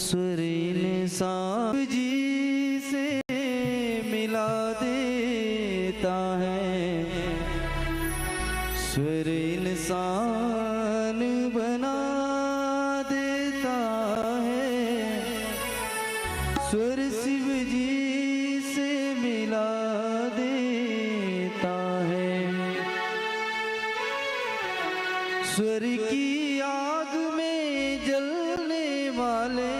स्वर इंसान जी से मिला देता है, स्वर इंसान बना देता है, स्वर शिव जी से मिला देता है। स्वर की आग में जलने वाले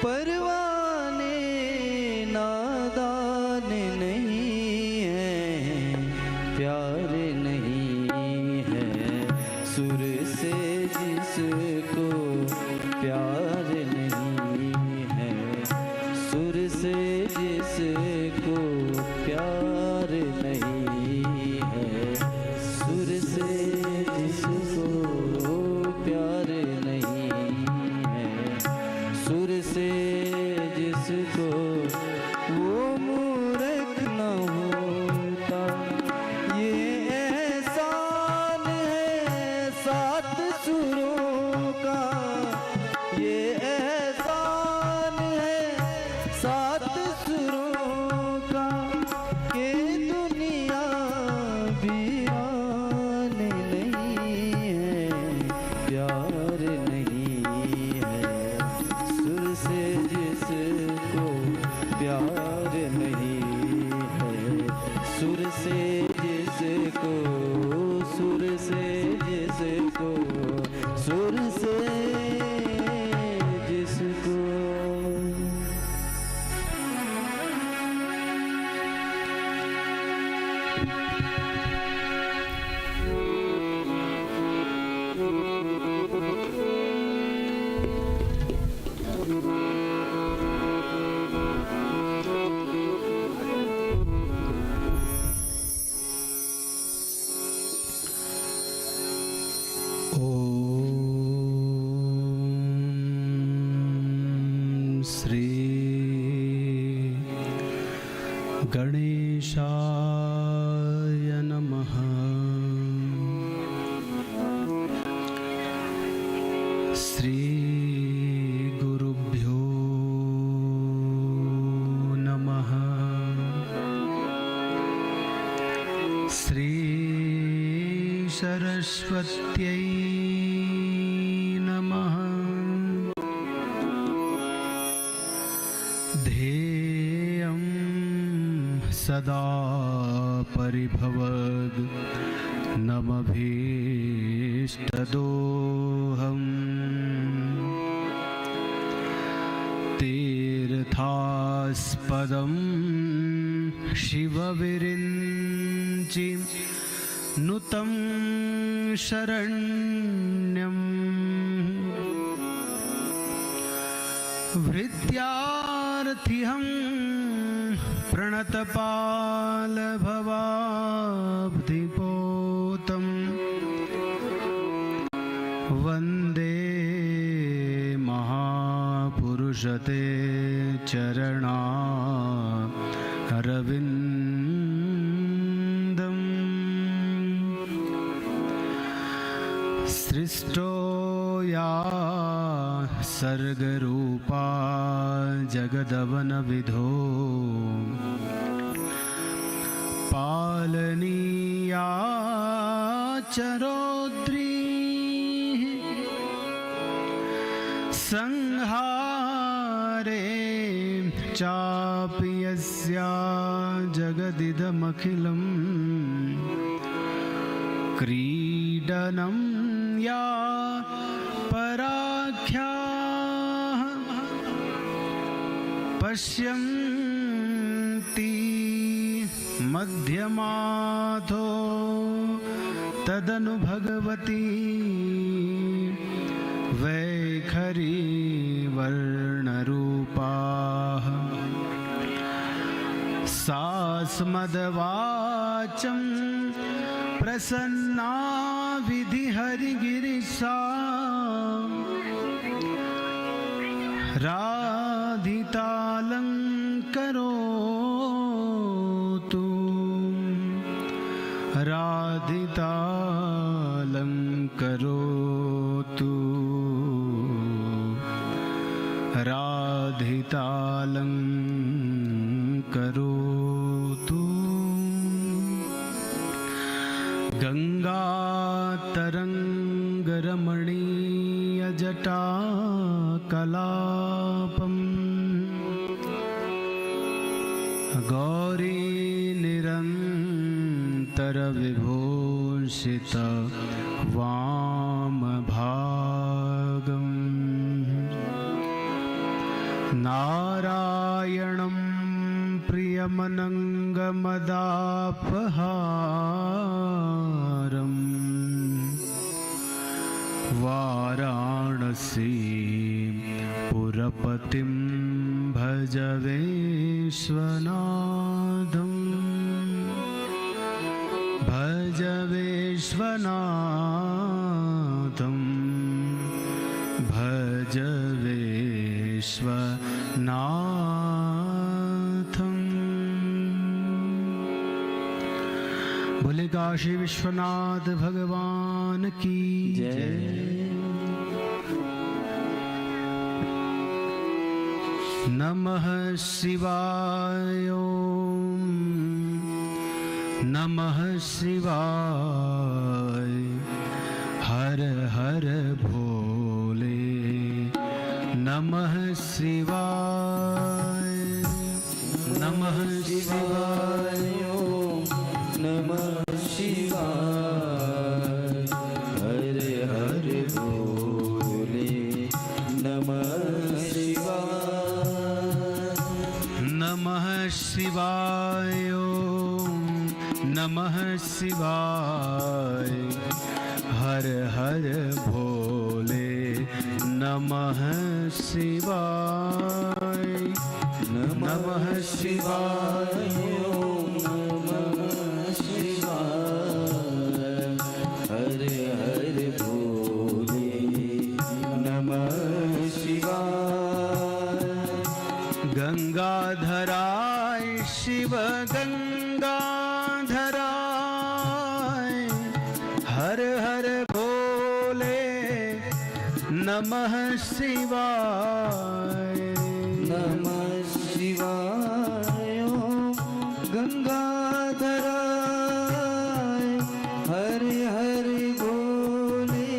परवाने नादान नहीं है, प्यारे नहीं है। सुर से जिसको प्यार नहीं है, सुर से जिसको प्यार नहीं है, सुर से जिसको प्यार नहीं है, सुर से जिसको वो मूर्ख न होता। ये एहसान है सात सुरों का, ये एहसान है सात सुरों का, के दुनिया वीरान नहीं है, प्यार नहीं है। सुर से जिसको प्यार नहीं है, सुर से जिसको, सुर से जिसको, सुर से जिसको। श्री गणेशाय नमः। श्री गुरुभ्यो नमः। श्री सरस्वत्यै नमः। ध्येयं सदा परिभवग् नमभीष्टदोहम्। तीर्थास्पदं शिवविरिञ्चि नुतं शरण्यम्। हृद्यार्थिहं प्रणतपालभवाब्धिपोतं वन्दे महापुरुषते चरणारविन्दम्। सृष्टो या सर्गरूपा जगदवनविधो पालनीया चरोद्री। संहारे चापि यस्या जगदिदमखिलं क्रीडनं या पराख्या पश्यन्ति मध्यमाथो तदनु भगवती वैखरी वर्णरूपाः। सास्मद्वाचं प्रसन्ना विधिहरिगिरिशा राधितालङ्करोतु, राधितालङ्करोतु। करोतु गङ्गातरङ्गरमणीयजटाकलापम् गौरी निरन्तरविभूषित वामभागम् नारायणं प्रियमनङ्गमदापहारम् वाराणसी पुरपतिं भज विश्वनाथं भज विश्वनाथं भज विश्वनाथं। बोले काशी विश्वनाथ भगवान की जय। नमः शिवाय ओम नमः शिवाय हर हर भोले नमः शिवाय नमः शिवाय ओम नमः शिवाय हर हर भोले नमः शिवाय नमः शिवाय ओम नमः शिवाय हर हर भोले नमः शिवाय नमः शिवाय ओम नमः शिवाय हर हर भोले नमः शिवाय गंगाधराय शिव गंगाधराय हर हर भोले नमः शिवाय नमः शिवाय ओम गंगाधराय हर हर भोले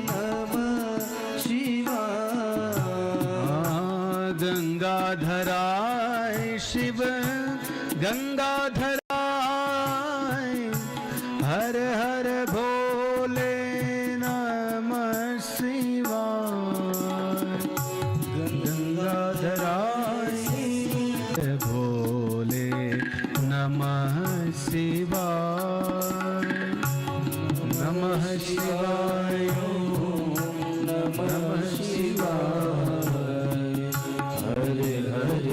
नमः शिवाय गंगाधराय शिव गंगाधराय हर हर भोले नमः शिवाय गंगाधराय भोले नमः शिवाय नमः शिवाय नमः शिवाय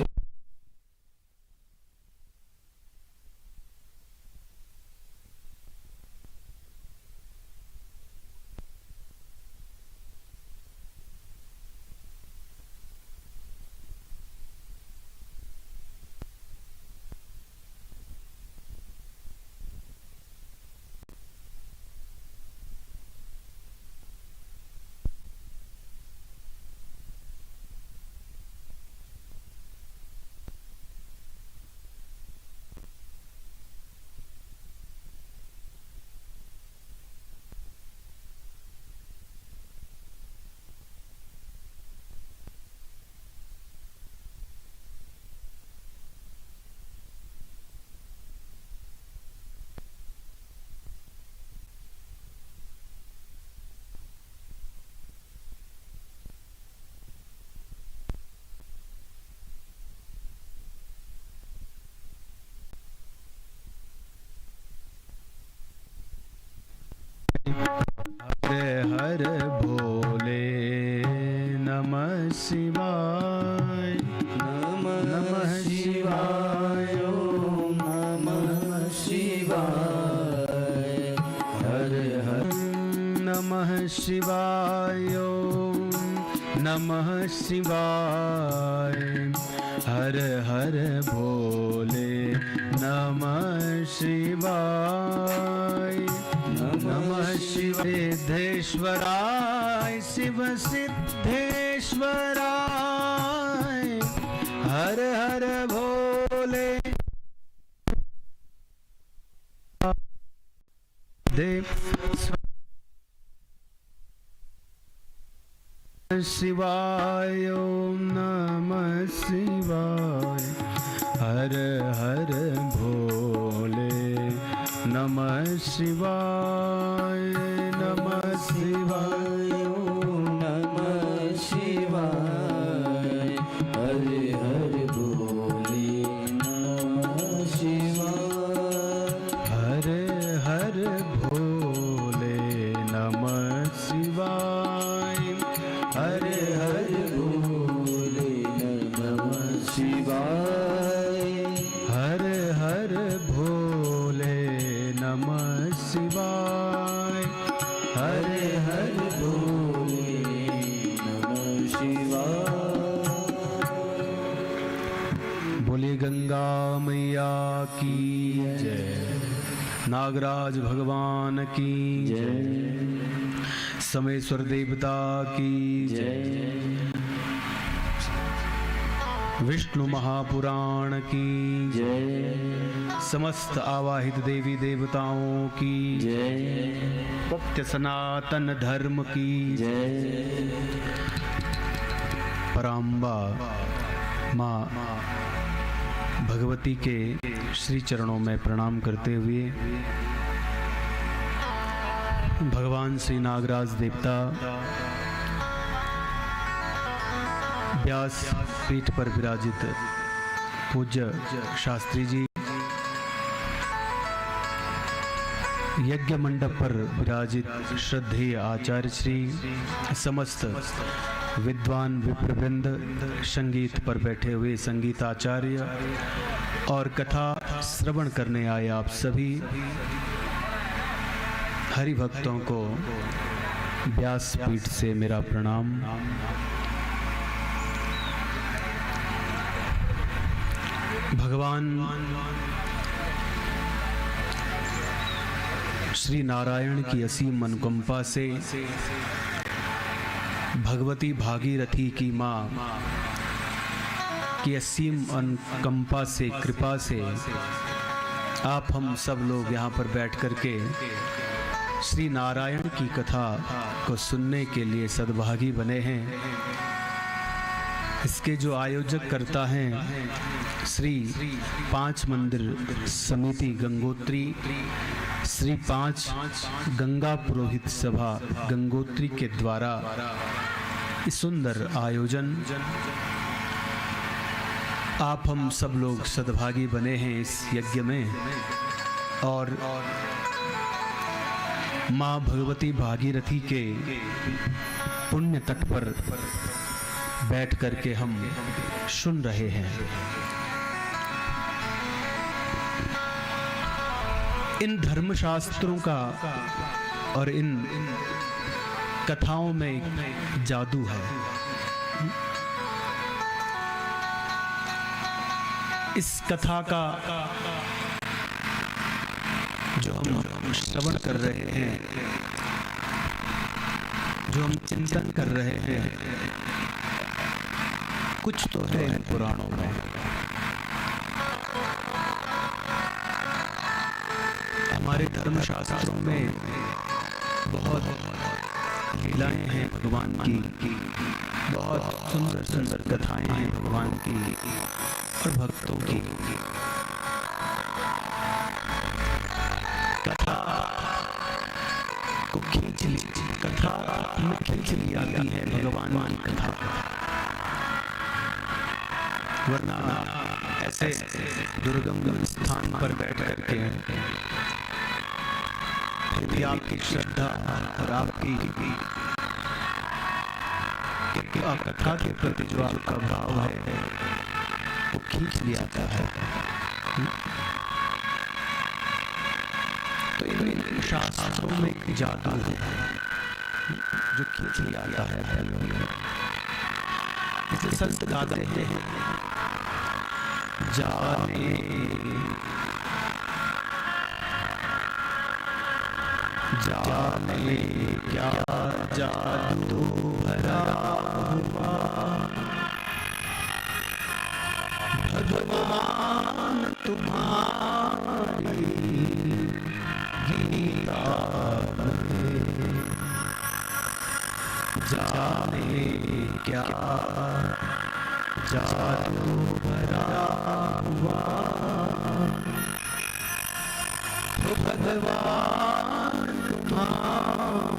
हर हर हर भोले नमः शिवाय नमः शिवाय ओम नमः शिवाय हर हर नमः शिवाय ओम नमः शिवाय हर हर भोले नमः शिवाय नमः सिद्धेश्वराय शिव सिद्धेश्वराय हर हर भोले देव शिवाय ओम नमः शिवाय हर हर भोले नमः शिवाय नमः शिवाय ओम नमः शिवाय हरे हरे भोले नमः शिवाय हरे हरे भोले नमः शिवाय हरे हरे भोले नमः शिवाय हरे हरे भोले नमः शिवाय हरे हरे भोले नमः शिवाय। बोले गंगा मैया की जय, नागराज भगवान की जय समेश्वर देवता की जय, विष्णु महापुराण की जय समस्त आवाहित देवी देवताओं की जय सत्य सनातन धर्म की जय पराम्बा माँ भगवती के श्री चरणों में प्रणाम करते हुए भगवान श्री नागराज देवता व्यास पीठ पर विराजित पूज्य शास्त्री जी, यज्ञ मंडप पर विराजित श्रद्धेय आचार्य श्री, समस्त विद्वान विप्रवृंद, संगीत पर बैठे हुए संगीताचार्य और कथा श्रवण करने आए आप सभी हरि भक्तों को व्यास पीठ से मेरा प्रणाम। भगवान श्री नारायण की असीम अनुकंपा से, भगवती भागीरथी की माँ की असीम अनुकंपा से, कृपा से आप हम सब लोग यहाँ पर बैठ करके श्री नारायण की कथा को सुनने के लिए सद्भागी बने हैं। इसके जो आयोजक करता हैं श्री 5 मंदिर समिति गंगोत्री, श्री 5 गंगा पुरोहित सभा गंगोत्री के द्वारा इस सुंदर आयोजन आप हम सब लोग सद्भागी बने हैं इस यज्ञ में। और माँ भगवती भागीरथी के पुण्य तट पर बैठ करके हम सुन रहे हैं। इन धर्मशास्त्रों का और इन कथाओं में एक जादू है। इस कथा का जो हम श्रवण कर रहे हैं, जो हम चिंतन कर रहे हैं, कुछ तो है इन पुराणों में। हमारे धर्मशास्त्रों में बहुत लीलाएं हैं भगवान की, बहुत सुंदर सुंदर कथाएं हैं भगवान की और भक्तों की। कथा को खींच ली, कथा में खींच ली आती है भगवान की कथा, वरना ऐसे दुर्गम स्थान पर बैठ करके फिर भी आपकी श्रद्धा और आपकी कथा के प्रति जो आपका भाव है वो खींच लिया जाता है। तो इन शास्त्रों में एक जादू है जो खींच लिया जाता है। इसे संत गाते हैं, जाने जाने क्या जादू भरा हुआ भगवान तुम्हारी गीता क्या जादू भरा हुआ तो भगवान तुम्हारी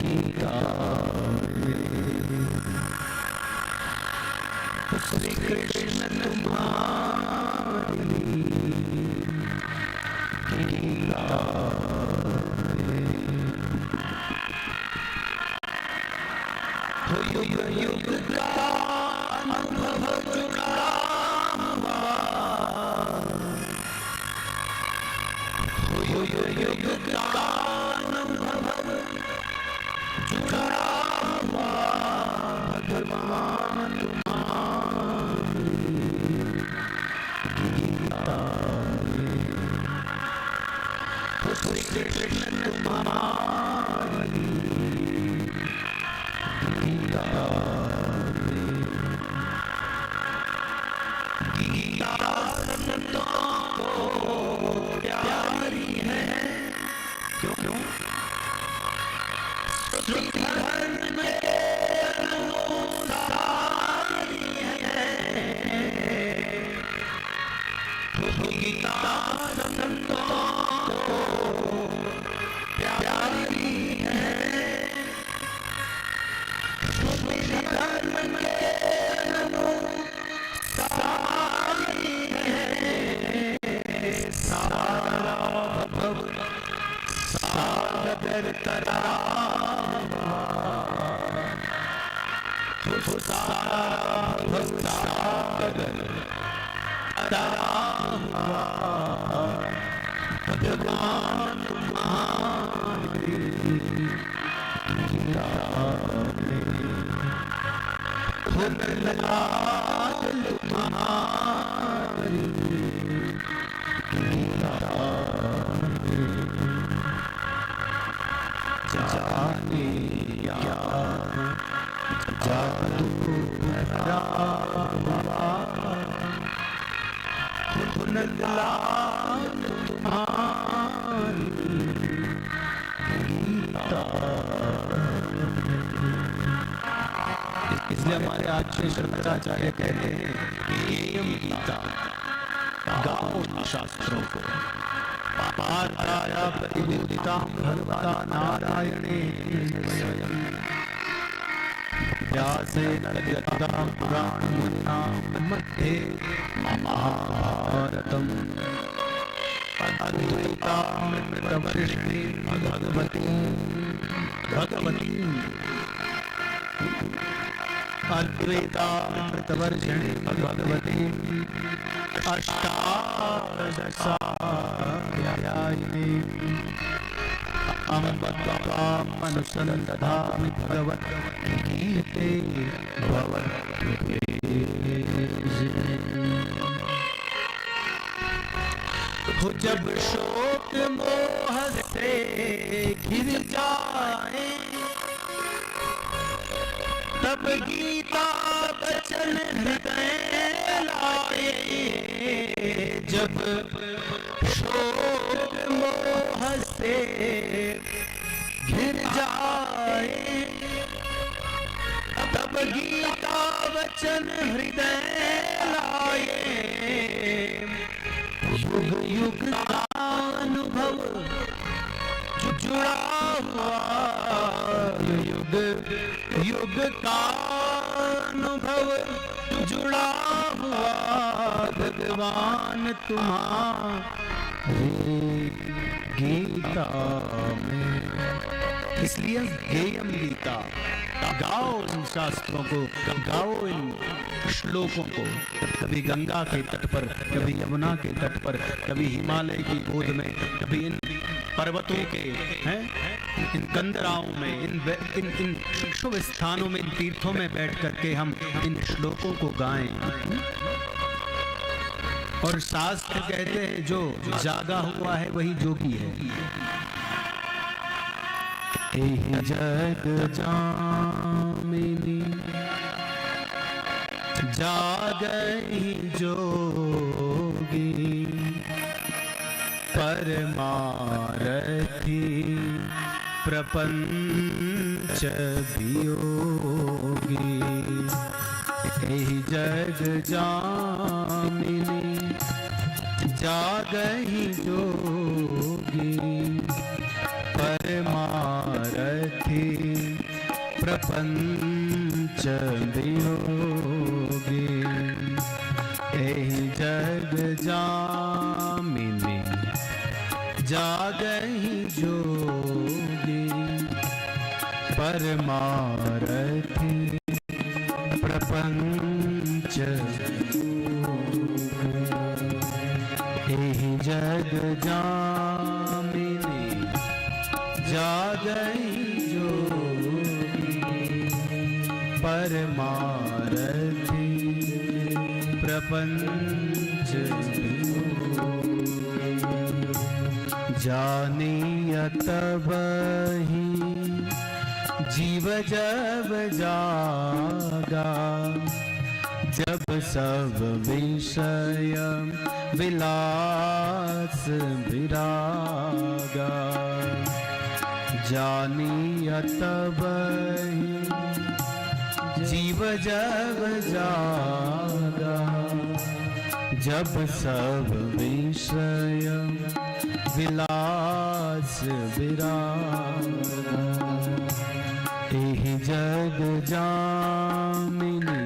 गीता श्री कृष्ण तुम्हारी गीता युग का अनुभव जुड़ा हुआ युग का अनुभव जुड़ा हुआ भगवान तुम्हारी गीता श्री कृष्ण तुम्हारी गीता संतों को प्यारी है क्यों धर्म में अनुसारी है गीता संतों को प्यारी है धर्म में अनुसारी है सारा भव सागर तरा सारा भव सागर तरा भगवान तुम्हारी गीता लाल तुम्हारी गीता जाने क्या जादू भरा लाल तुम्हारी गीता। इसलिए हमारे आचार्य शंकराचार्य कहते हैं गेयम गीता, गाओ शास्त्रों को, पार्थाया प्रतिबोधिता भगवता नारायणे स्वयं व्यासेन तद्यथा पुराणमुनिना मध्ये महाभारतम् अद्वैतामृतवर्षिणी भगवती अद्वैतामृतवर्षिणी भगवती अष्टादशाध्यायिनी अनुसंदधामि भगवद्गीते भवद्वेषिणी। जब शोक मोह से घिर जाए तब गीता वचन हृदय लाए। जब शोक मोह से घिर जाए तब गीता वचन हृदय लाए। युग युग का अनुभव जुड़ा हुआ, युग युग का अनुभव जुड़ा हुआ भगवान तुम्हारी गीता में। इसलिए गेयम गीता, गाओ इन शास्त्रों को, गाओ इन श्लोकों को। कभी गंगा के तट पर, कभी यमुना के तट पर, कभी हिमालय की गोद में, कभी इन पर्वतों के हैं इन कंदराओं में, इन शुभ स्थानों में, इन तीर्थों में बैठ करके हम इन श्लोकों को गाएं। और शास्त्र कहते हैं जो जागा हुआ है वही जोगी है। जग जामिनी जागई जोगी, परमारथी प्रपंच वियोगी एहि जग जामिनी जागहि जोगी परमारथी प्रपंच वियोगी एहि जग जामिनी जागहि जोगी परमारथी प्रपंच एहि जग जामिनी जागहि जोगी परमारथी प्रपंच जानियत बही जीव जब जागा जब सब विषय विलास विरागा जानियत बही जीव जब जागा जब सब विषय विलास विरागा एहि जग जामिनी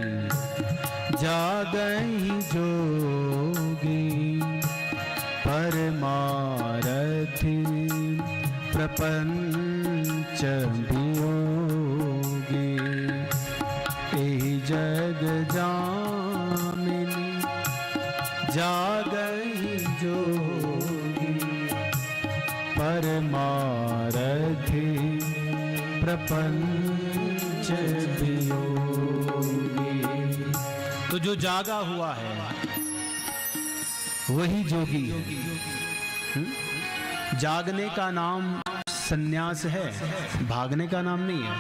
जागहि जोगी परमारथी प्रपंच वियोगी एहि जग जामिनी जागहि जोगी परमारथी प्रपंच वियोगी। तो जो जागा हुआ है वही जोगी। जागने का नाम संन्यास है, भागने का नाम नहीं है।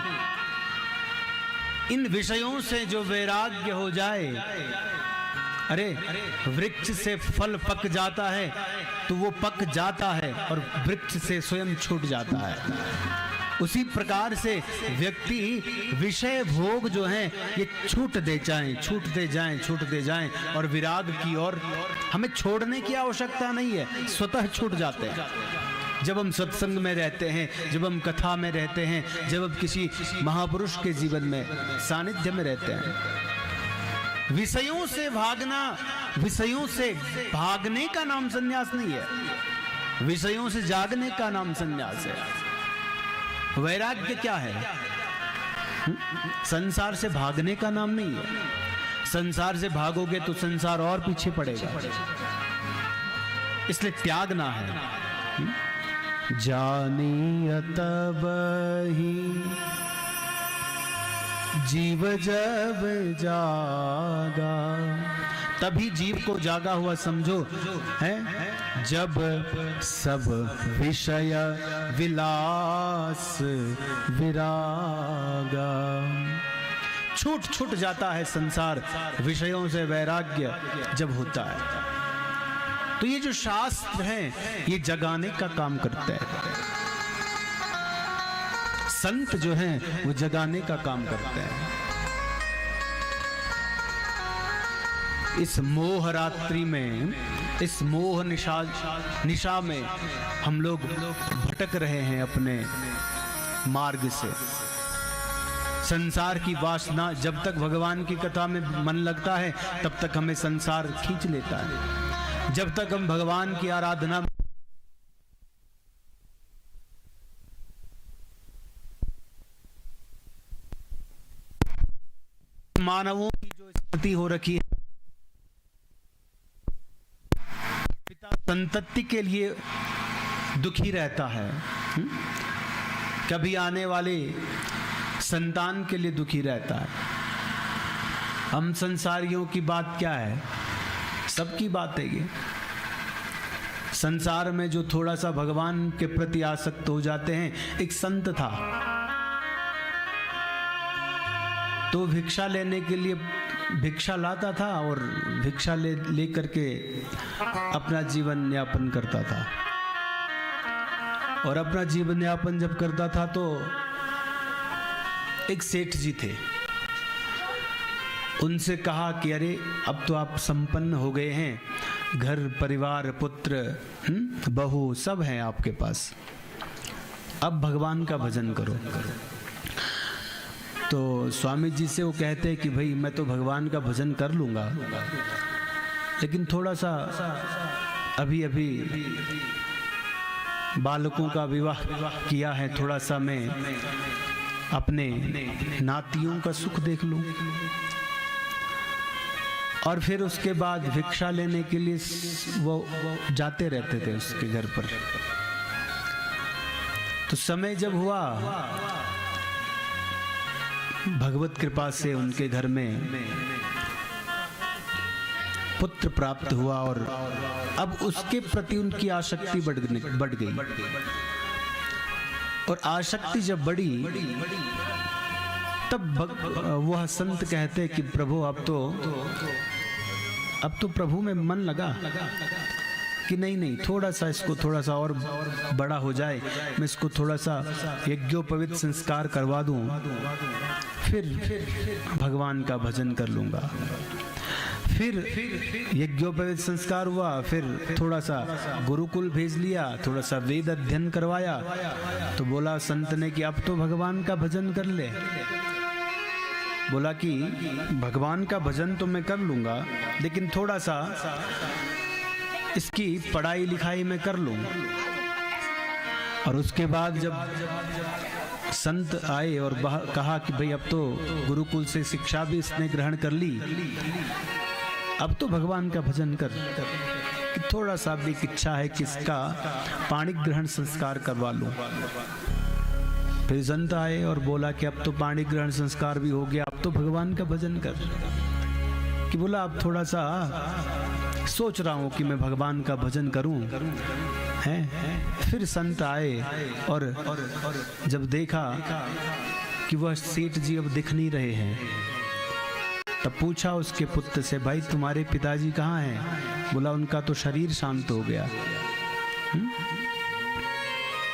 इन विषयों से जो वैराग्य हो जाए, अरे वृक्ष से फल पक जाता है तो वो पक जाता है और वृक्ष से स्वयं छूट जाता है। उसी प्रकार से व्यक्ति विषय भोग जो हैं ये छूटते जाएं और विराग की ओर हमें छोड़ने की आवश्यकता नहीं है, स्वतः छूट जाते हैं। जब हम सत्संग में रहते हैं, जब हम कथा में रहते हैं, जब हम किसी महापुरुष के जीवन में सानिध्य में रहते हैं। विषयों से भागना, विषयों से भागने का नाम संन्यास नहीं है, विषयों से जागने का नाम संन्यास है। वैराग्य क्या है? संसार से भागने का नाम नहीं है। संसार से भागोगे तो संसार और पीछे पड़ेगा, इसलिए त्यागना है। जानियत बही जीव जब जागा, तभी जीव को जागा हुआ समझो है जब सब विषय विलास विरागा। छूट जाता है संसार, विषयों से वैराग्य जब होता है। तो ये जो शास्त्र हैं ये जगाने का काम करते हैं। संत जो हैं वो जगाने का काम करते हैं। इस मोह रात्रि में, इस मोह निशा में हम लोग भटक रहे हैं अपने मार्ग से। संसार की वासना, जब तक भगवान की कथा में मन लगता है तब तक हमें संसार खींच लेता है। जब तक हम भगवान की आराधना मानवों की जो स्थिति हो रखी है, पिता संतति के लिए दुखी रहता है, कभी आने वाले संतान के लिए दुखी रहता है। हम संसारियों की बात क्या है, सबकी बात है ये। संसार में जो थोड़ा सा भगवान के प्रति आसक्त हो जाते हैं, एक संत था तो भिक्षा लेने के लिए भिक्षा लाता था और भिक्षा ले करके अपना जीवन यापन करता था। और अपना जीवन यापन जब करता था तो एक सेठ जी थे, उनसे कहा कि अरे अब तो आप संपन्न हो गए हैं, घर परिवार पुत्र बहू सब हैं आपके पास, अब भगवान का भजन करो। तो स्वामी जी से वो कहते हैं कि भाई मैं तो भगवान का भजन कर लूँगा, लेकिन थोड़ा सा अभी अभी बालकों का विवाह किया है, थोड़ा सा मैं अपने नातियों का सुख देख लूँ, और फिर उसके बाद भिक्षा लेने के लिए वो जाते रहते थे उसके घर पर। तो समय जब हुआ, भगवत कृपा से उनके घर में पुत्र प्राप्त हुआ, और अब उसके प्रति उनकी आसक्ति बढ़ गई। और आसक्ति जब बढ़ी तब वह संत कहते कि प्रभु अब तो प्रभु में मन लगा कि नहीं, थोड़ा सा इसको थोड़ा सा और बड़ा हो जाए, मैं इसको थोड़ा सा यज्ञोपवीत संस्कार करवा दूं, फिर भगवान का भजन कर लूँगा। फिर यज्ञोपवीत संस्कार हुआ, फिर थोड़ा सा गुरुकुल भेज लिया, थोड़ा सा वेद अध्ययन करवाया, तो बोला संत ने कि अब तो भगवान का भजन कर ले। बोला कि भगवान का भजन तो मैं कर लूँगा, लेकिन थोड़ा सा इसकी पढ़ाई लिखाई में कर लूँ। और उसके बाद जब संत आए और कहा कि भाई अब तो गुरुकुल से शिक्षा भी इसने ग्रहण कर ली, अब तो भगवान का भजन कर, कि थोड़ा सा भी इच्छा है कि इसका पाणी ग्रहण संस्कार करवा लूं। फिर संत आए और बोला कि अब तो पाणी ग्रहण संस्कार भी हो गया, अब तो भगवान का भजन कर। कि बोला अब थोड़ा सा सोच रहा हूँ कि मैं भगवान का भजन करूं, हैं। फिर संत आए और जब देखा कि वह सेठ जी अब दिख नहीं रहे हैं, तब पूछा उसके पुत्र से, भाई तुम्हारे पिताजी कहाँ हैं? बोला उनका तो शरीर शांत हो गया।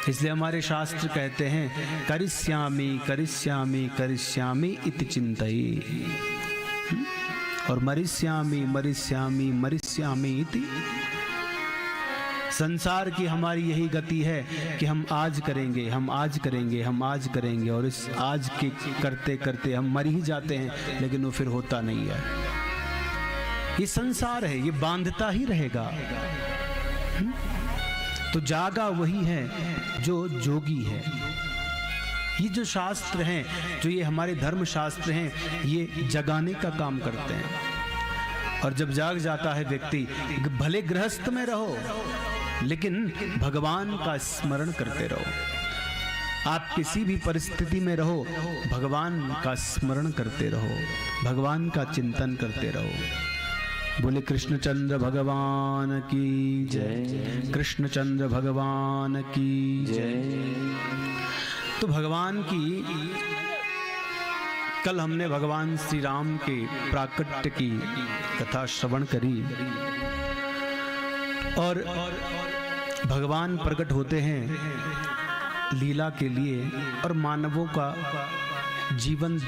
इसलिए हमारे शास्त्र कहते हैं करिष्यामि करिष्यामि करिष्यामि इति चिंतयि, और मरिष्यामि मरिष्यामि मरिष्यामि इति। संसार की हमारी यही गति है कि हम आज करेंगे, हम आज करेंगे, हम आज करेंगे, और इस आज के करते करते हम मर ही जाते हैं, लेकिन वो फिर होता नहीं है। ये संसार है, ये बांधता ही रहेगा। तो जागा वही है जो जोगी है। ये जो शास्त्र हैं, जो ये हमारे धर्म शास्त्र हैं, ये जगाने का काम करते हैं। और जब जाग जाता है व्यक्ति, भले गृहस्थ में रहो लेकिन भगवान का स्मरण करते रहो। आप किसी भी परिस्थिति में रहो, भगवान का स्मरण करते रहो, भगवान का चिंतन करते रहो। बोले कृष्णचंद्र भगवान की जय, कृष्णचंद्र भगवान की जय। तो भगवान की, कल हमने भगवान श्री राम के प्राकट्य की कथा श्रवण करी, और भगवान प्रकट होते हैं लीला के लिए और मानवों का जीवन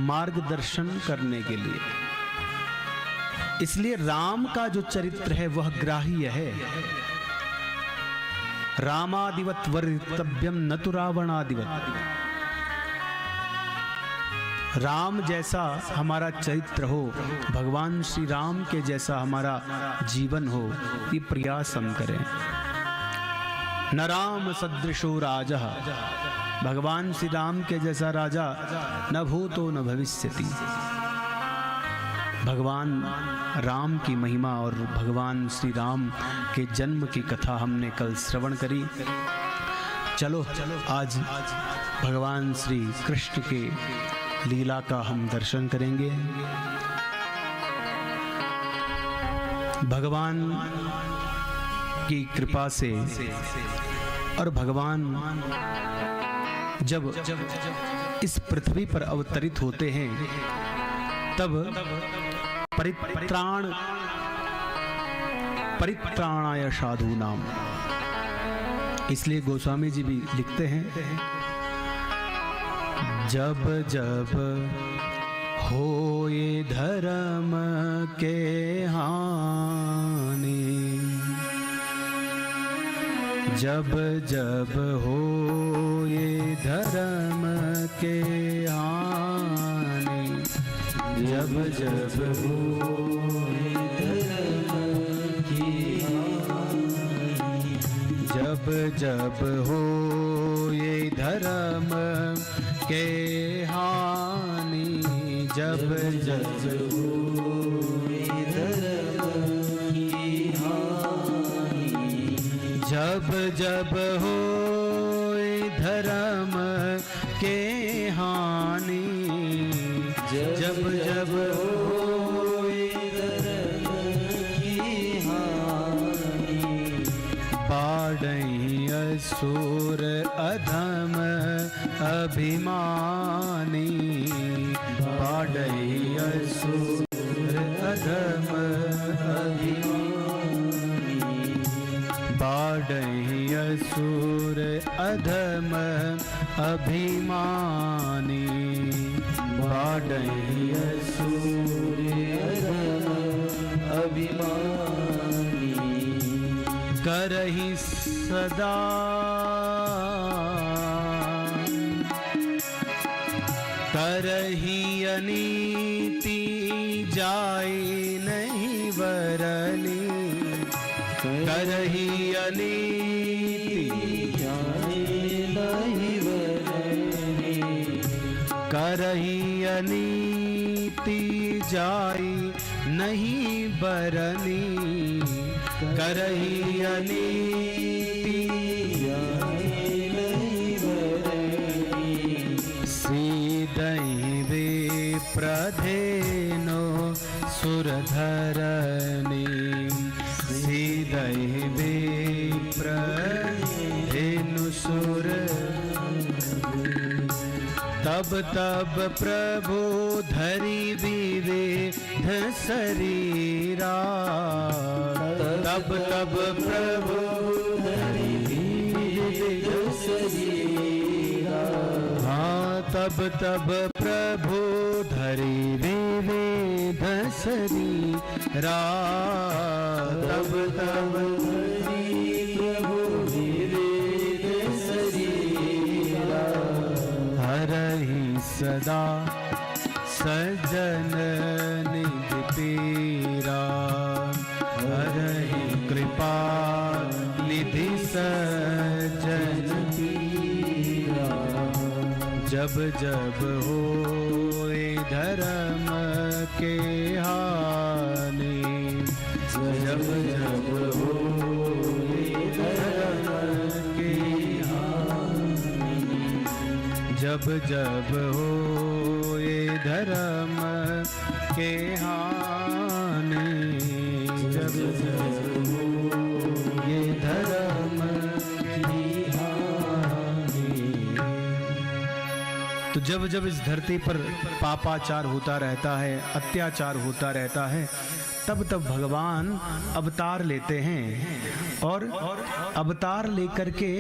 मार्गदर्शन करने के लिए। इसलिए राम का जो चरित्र है वह ग्राह्य है। रामादिवत वर्तव्यम न तो रावणादिवत। राम जैसा हमारा चरित्र हो, भगवान श्री राम के जैसा हमारा जीवन हो, ये प्रयास हम करें। न राम सदृशो राजा, भगवान श्री राम के जैसा राजा न भूतो न भविष्यति। भगवान राम की महिमा और भगवान श्री राम के जन्म की कथा हमने कल श्रवण करी। चलो आज भगवान श्री कृष्ण के लीला का हम दर्शन करेंगे। भगवान की कृपा से, और भगवान जब इस पृथ्वी पर अवतरित होते हैं तब परित्राणाय साधूनाम। इसलिए गोस्वामी जी भी लिखते हैं जब जब होए धर्म के हानि, जब जब होए धर्म के हानि, जब जब होए धर्म की हानि, जब जब होए धर्म के हानि, जब जब होए धर्म की हानि, जब जब होए धर्म के हानि, जब जब होए धर्म की हानि, बाढ़ई असुर अधम अभिमानी, बाढ़ई असुर अधम अभिमानी, बाढ़ई असुर अधम अभिमानी, बाढ़ई असुर अधम अभिमानी, करहि सदा करहि अनीति, जाय नहीं वरनी, करहि अनीति, जाय नहीं वरनी, करहि अनीति, जाय नहीं बरनी, करहि अनीति, जाय नहीं बरनी, सीदहि विप्रधेनो सुरधरणी, सीदहि विप्रधेनु सुर, तब तब प्रभु धरि विविध शरीरा, तब तब प्रभु धरि विविध शरीरा, हाँ तब तब प्रभु धरि विविध शरीरा, तब तब धरि प्रभु विविध शरीरा, हरहि सदा सज्जन निधि पीरा, हरहि कृपा निधि सज्जन पीरा, जब जब होए धर्म के हानि, जब जब होए धर्म के हानि, जब जब होए धर्म के हानि, जब जब होए धर्म की हानि। तो जब जब इस धरती पर पापाचार होता रहता है, अत्याचार होता रहता है, तब तब भगवान अवतार लेते हैं और अवतार लेकर के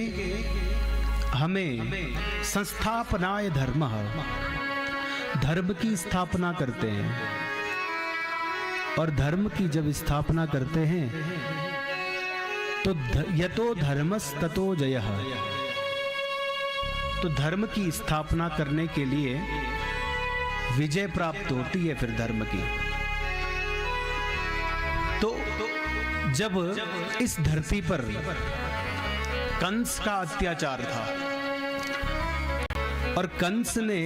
हमें संस्थापनाय धर्म, धर्म की स्थापना करते हैं। और धर्म की जब स्थापना करते हैं तो यतो धर्मस् ततो जयः, तो धर्म की स्थापना करने के लिए विजय प्राप्त होती है फिर धर्म की। तो जब इस धरती पर कंस का अत्याचार था और कंस ने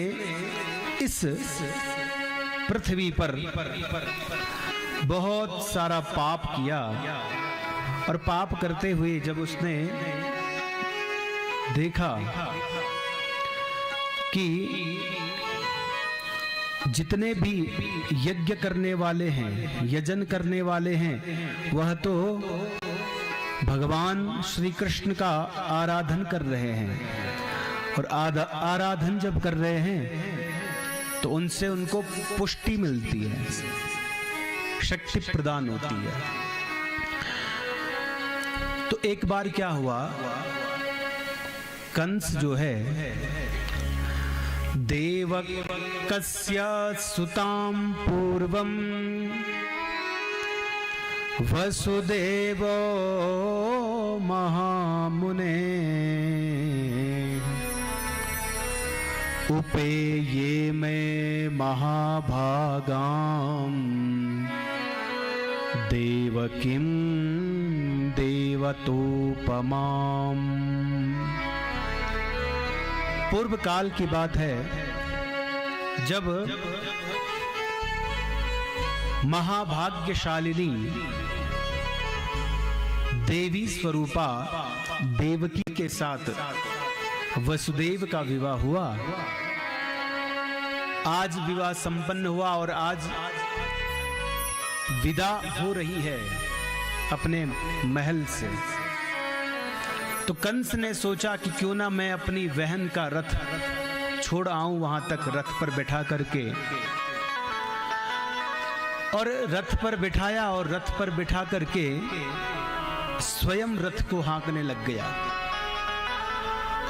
इस पृथ्वी पर बहुत सारा पाप किया, और पाप करते हुए जब उसने देखा कि जितने भी यज्ञ करने वाले हैं, यजन करने वाले हैं, वह तो भगवान श्री कृष्ण का आराधन कर रहे हैं, और आराधन जब कर रहे हैं तो उनसे उनको पुष्टि मिलती है, शक्ति प्रदान होती है। तो एक बार क्या हुआ, कंस जो है देवकस्य सुतां पूर्वं वसुदेवो महामुने उपेये मे महाभागां देवकीं देवतोपमां। पूर्व काल की बात है जब महाभाग्यशालिनी देवी स्वरूपा देवकी के साथ वसुदेव का विवाह हुआ। आज विवाह संपन्न हुआ और आज विदा हो रही है अपने महल से। तो कंस ने सोचा कि क्यों ना मैं अपनी बहन का रथ छोड़ आऊं वहां तक, रथ पर बैठा करके, और रथ पर बिठाया और रथ पर बिठा करके स्वयं रथ को हाँकने लग गया।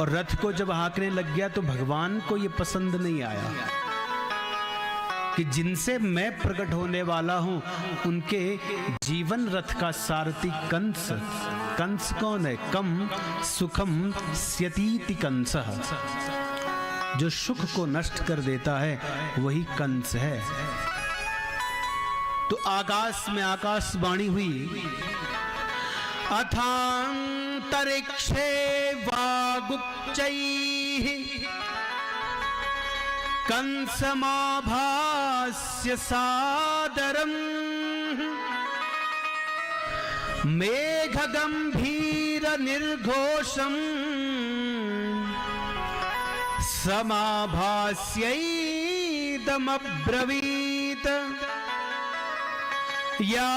और रथ को जब हाँकने लग गया तो भगवान को ये पसंद नहीं आया कि जिनसे मैं प्रकट होने वाला हूं उनके जीवन रथ का सारथी कंस। कंस कौन है? कम सुखम स्यतीति कंसः, जो सुख को नष्ट कर देता है वही कंस है। तो आकाश में आकाशवाणी हुई, अथांतरिक्षे वागुच्चैः कंसमाभास्य सादरम् मेघगंभीर निर्घोषम् समाभास्यैदमब्रवीत् या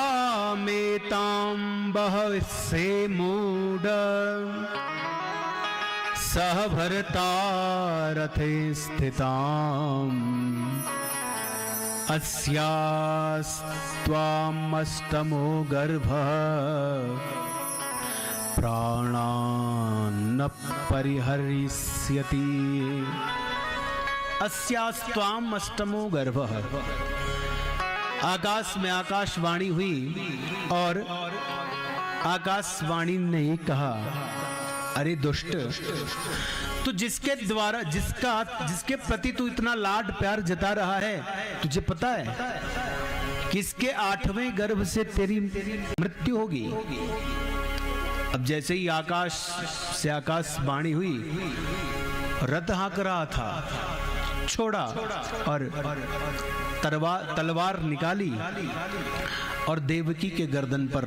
मेतां बहसे मूढ सह भरता रथे स्थिताम् अस्यास्त्वामष्टमो गर्भः प्राणान् परिहरिष्यति। अस्यास्त्वाम अष्टमो गर्भः। आकाश में आकाशवाणी हुई और आकाशवाणी ने कहा, अरे दुष्ट, तो जिसके द्वारा जिसके प्रति तू इतना लाड प्यार जता रहा है, तुझे पता है किसके 8वें गर्भ से तेरी मृत्यु होगी। अब जैसे ही आकाश से आकाशवाणी हुई, रथ हाँक रहा था, छोड़ा और तलवार निकाली और देवकी के गर्दन पर।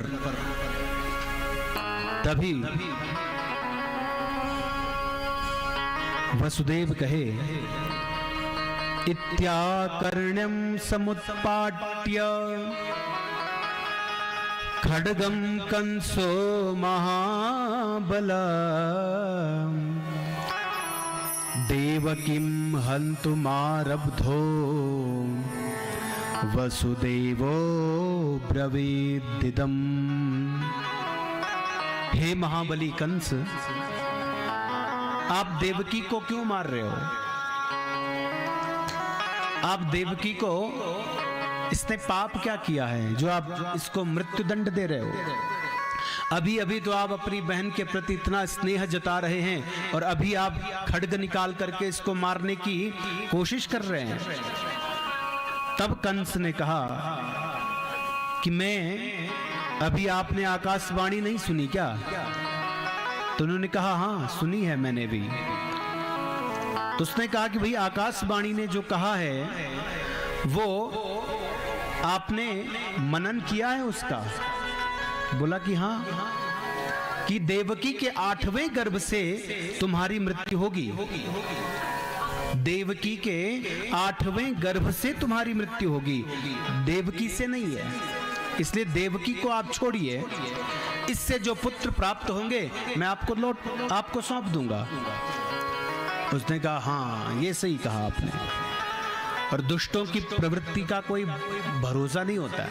तभी वसुदेव कहे, इत्याकर्ण्यं समुत्पाट्य खड्गं कंसो महाबला देवकीं हन्तुमारब्धो वसुदेवो ब्रवीदिदम्। हे महाबली कंस, आप देवकी को क्यों मार रहे हो? आप देवकी को, इसने पाप क्या किया है जो आप इसको मृत्युदंड दे रहे हो? अभी अभी तो आप अपनी बहन के प्रति इतना स्नेह जता रहे हैं और अभी आप खड्ग निकाल करके इसको मारने की कोशिश कर रहे हैं। तब कंस ने कहा कि मैं, अभी आपने आकाशवाणी नहीं सुनी क्या? तो उन्होंने कहा, हाँ सुनी है मैंने भी। तो उसने कहा कि भाई आकाशवाणी ने जो कहा है वो आपने मनन किया है उसका? बोला कि हाँ, कि देवकी के 8वें गर्भ से तुम्हारी मृत्यु होगी। देवकी के 8वें गर्भ से तुम्हारी मृत्यु होगी, देवकी से नहीं है। इसलिए देवकी को आप छोड़िए, इससे जो पुत्र प्राप्त होंगे मैं आपको सौंप दूंगा। उसने कहा, हाँ ये सही कहा आपने। और दुष्टों की प्रवृत्ति का कोई भरोसा नहीं होता है।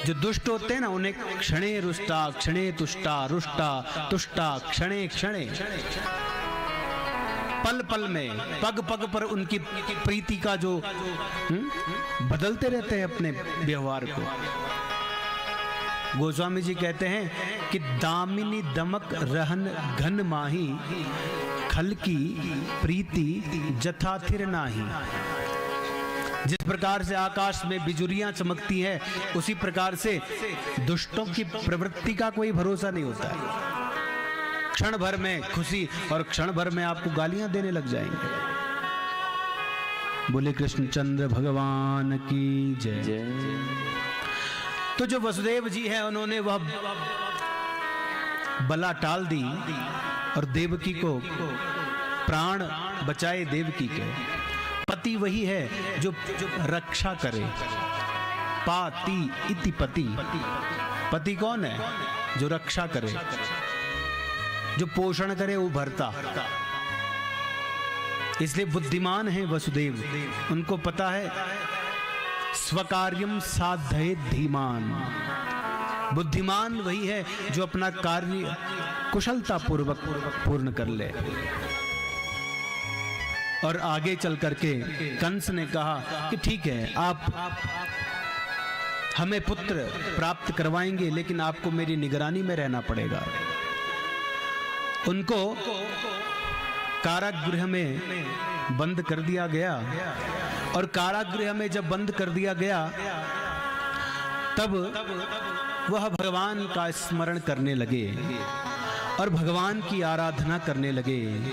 जो दुष्ट होते हैं ना, उन्हें क्षणे रुष्टा क्षणे तुष्टा रुष्टा तुष्टा क्षणे क्षणे। पल पल में, पग पग पर उनकी प्रीति का जो बदलते रहते हैं अपने व्यवहार को। गोस्वामी जी कहते हैं कि दामिनी दमक रहन घन माही, खल की प्रीति जथा थिर नाही। जिस प्रकार से आकाश में बिजुरियां चमकती हैं, उसी प्रकार से दुष्टों की प्रवृत्ति का कोई भरोसा नहीं होता है। क्षण भर में खुशी और क्षण भर में आपको गालियां देने लग जाएंगे। बोले कृष्णचंद्र भगवान की जय। जय। तो जो वसुदेव जी हैं, उन्होंने वह बला टाल दी और देवकी को प्राण बचाए। देवकी के पति वही है जो रक्षा करे। पाति इति पति। पति कौन है? जो रक्षा करे, जो पोषण करे, वो भरता। इसलिए बुद्धिमान है वसुदेव। उनको पता है स्वकार्यम साधये धीमान। बुद्धिमान वही है जो अपना कार्य कुशलता पूर्वक पूर्ण कर ले। और आगे चल करके कंस ने कहा कि ठीक है, आप हमें पुत्र प्राप्त करवाएंगे, लेकिन आपको मेरी निगरानी में रहना पड़ेगा। उनको कारागृह में बंद कर दिया गया। और कारागृह में जब बंद कर दिया गया, तब वह भगवान का स्मरण करने लगे और भगवान की आराधना करने लगे।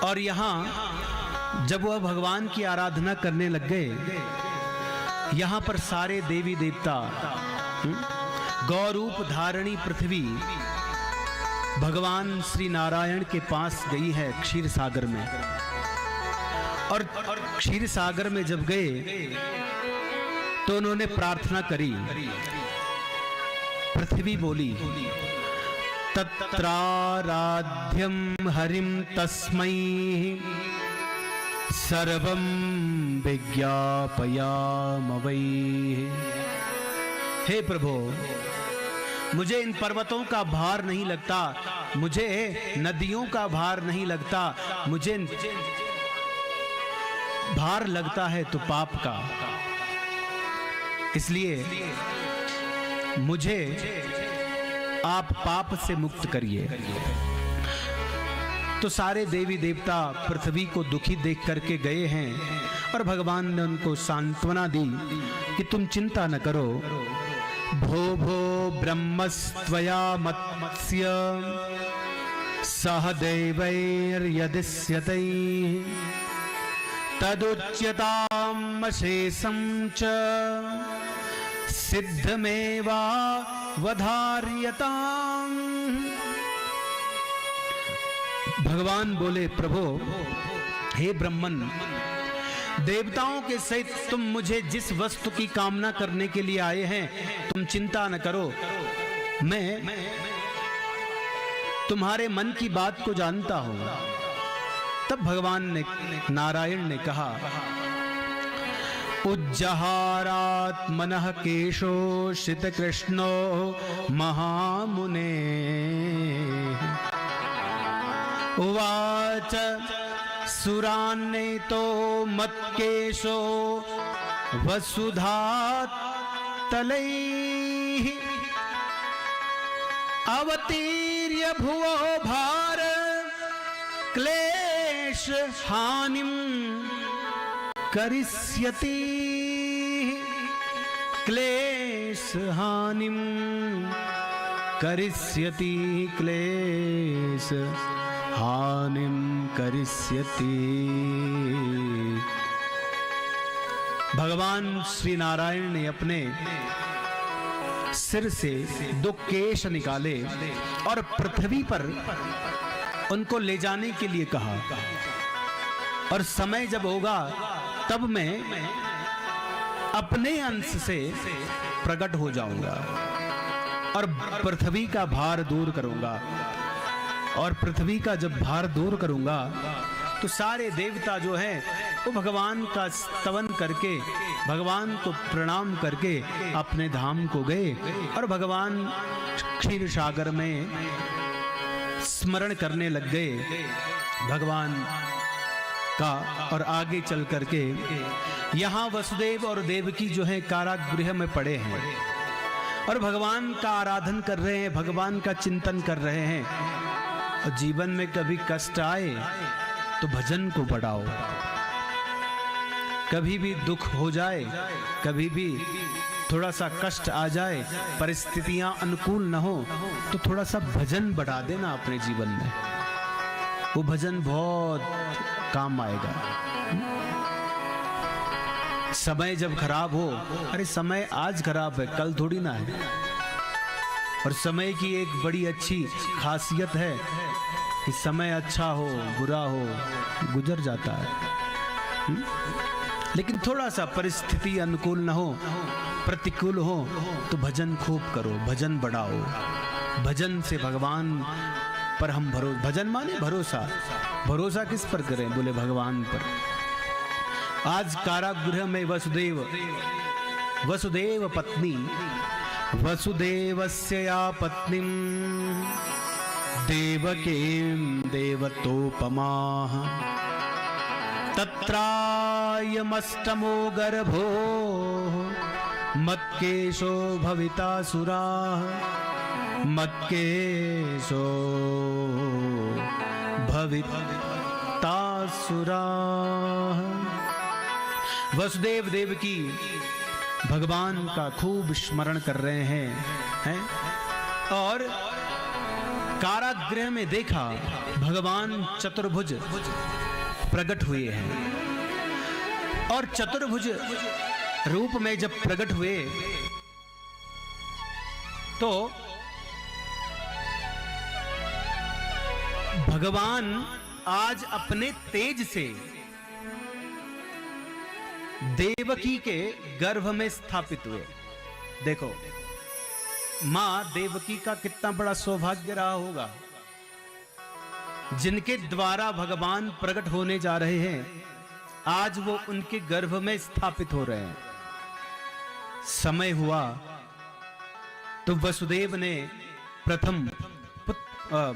और यहाँ जब वह भगवान की आराधना करने लग गए, यहाँ पर सारे देवी देवता, गौरूप धारणी पृथ्वी भगवान श्री नारायण के पास गई है क्षीर सागर में। और क्षीर सागर में जब गए तो उन्होंने प्रार्थना करी। पृथ्वी बोली, तत्राराध्यम हरिम तस्मै सर्वं विज्ञापयामवै। हे प्रभु, मुझे इन पर्वतों का भार नहीं लगता, मुझे नदियों का भार नहीं लगता, मुझे भार लगता है तो पाप का। इसलिए मुझे आप पाप से मुक्त करिए। तो सारे देवी देवता पृथ्वी को दुखी देख करके गए हैं और भगवान ने उनको सांत्वना दी कि तुम चिंता न करो। भो भो ब्रह्मस्त्वया मत्स्य सह दैवैर्यदिश्यते तदुच्यताम् अशेषं च सिद्धमेवा वधार्यताम्। भगवान बोले, प्रभु हे ब्रह्मन, देवताओं के सहित तुम मुझे जिस वस्तु की कामना करने के लिए आए हैं, तुम चिंता न करो। मैं तुम्हारे मन की बात को जानता हूं। तब भगवान ने, नारायण ने कहा, उज्जहारात् मनः केशोषित कृष्णो महामुने उवाच सुरान्नेतो मत्केशो वसुधातलैः अवतीर्य भुवो भार क्लेश हानिं करिष्यति। क्लेश हानिं करिष्यति, क्लेश हानिं करिष्यति। भगवान श्री नारायण ने अपने सिर से 2 केश निकाले और पृथ्वी पर उनको ले जाने के लिए कहा। और समय जब होगा तब मैं अपने अंश से प्रकट हो जाऊंगा और पृथ्वी का भार दूर करूंगा। और पृथ्वी का जब भार दूर करूंगा तो सारे देवता जो हैं वो भगवान का स्तवन करके, भगवान को प्रणाम करके अपने धाम को गए। और भगवान क्षीर सागर में स्मरण करने लग गए भगवान का, और आगे चल करके यहाँ वसुदेव और देवकी जो है कारागृह में पड़े हैं और भगवान का आराधन कर रहे हैं, भगवान का चिंतन कर रहे हैं। और जीवन में कभी कष्ट आए तो भजन को बढ़ाओ, कभी भी दुख हो जाए, कभी भी थोड़ा सा कष्ट आ जाए, परिस्थितियां अनुकूल न हो, तो थोड़ा सा भजन बढ़ा देना अपने जीवन में। वो भजन बहुत काम आएगा। समय जब खराब हो, अरे समय आज खराब है, कल थोड़ी ना है। और समय की एक बड़ी अच्छी खासियत है कि समय अच्छा हो बुरा हो गुजर जाता है। लेकिन थोड़ा सा परिस्थिति अनुकूल न हो, प्रतिकूल हो, तो भजन खूब करो, भजन बढ़ाओ। भजन से भगवान पर हम भजन माने भरोसा। भरोसा किस पर करें? बोले भगवान पर। आज कारागृह में वसुदेव पत्नी वसुदेवस्य या पत्नीं देवकीं देवतोपमाः तत्रायमष्टमो गर्भो मत्केशो भवितासुराः मत्केशो भवितासुराः। वसुदेव देवकी भगवान का खूब स्मरण कर रहे हैं और कारागृह में देखा भगवान चतुर्भुज प्रकट हुए हैं। और चतुर्भुज रूप में जब प्रकट हुए तो भगवान आज अपने तेज से देवकी के गर्भ में स्थापित हुए। देखो मां देवकी का कितना बड़ा सौभाग्य रहा होगा, जिनके द्वारा भगवान प्रकट होने जा रहे हैं, आज वो उनके गर्भ में स्थापित हो रहे हैं। समय हुआ तो वसुदेव ने प्रथम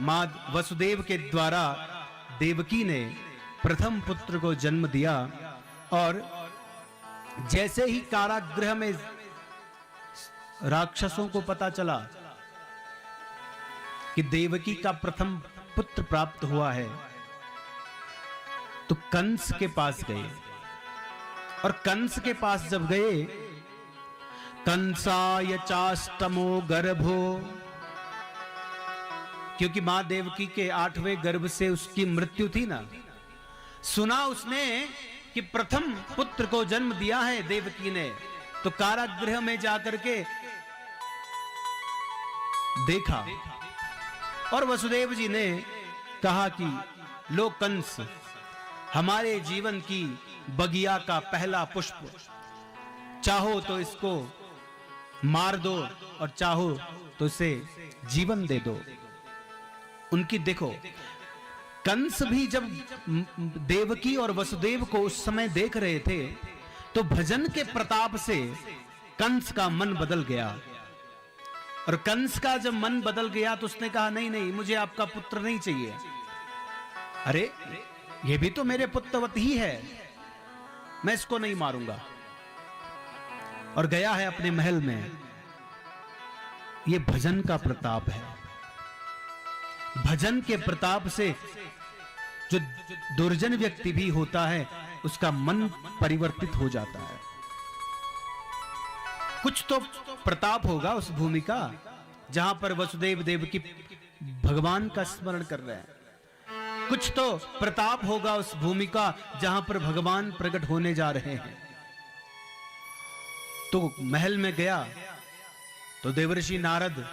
मां वसुदेव के द्वारा देवकी ने प्रथम पुत्र को जन्म दिया। और जैसे ही कारागृह में राक्षसों को पता चला कि देवकी का प्रथम पुत्र प्राप्त हुआ है, तो कंस के पास गए। और कंस के पास जब गए, कंसाय चाष्टमो गर्भो, क्योंकि मां देवकी के 8वें गर्भ से उसकी मृत्यु थी ना, सुना उसने कि प्रथम पुत्र को जन्म दिया है देवकी ने, तो कारागृह में जाकर के देखा और वसुदेव जी ने कहा कि लो कंस, हमारे जीवन की बगिया का पहला पुष्प, चाहो तो इसको मार दो और चाहो तो इसे जीवन दे दो। उनकी देखो, कंस भी जब देवकी और वसुदेव को उस समय देख रहे थे तो भजन के प्रताप से कंस का मन बदल गया। और कंस का जब मन बदल गया तो उसने कहा नहीं नहीं, मुझे आपका पुत्र नहीं चाहिए। अरे ये भी तो मेरे पुत्रवत ही है, मैं इसको नहीं मारूंगा। और गया है अपने महल में। ये भजन का प्रताप है। भजन के प्रताप से जो दुर्जन व्यक्ति भी होता है उसका मन परिवर्तित हो जाता है। कुछ तो प्रताप होगा उस भूमि का जहां पर वसुदेव देवकी भगवान का स्मरण कर रहे हैं। कुछ तो प्रताप होगा उस भूमि का जहां पर भगवान प्रकट होने जा रहे हैं। तो महल में गया तो देवर्षि नारद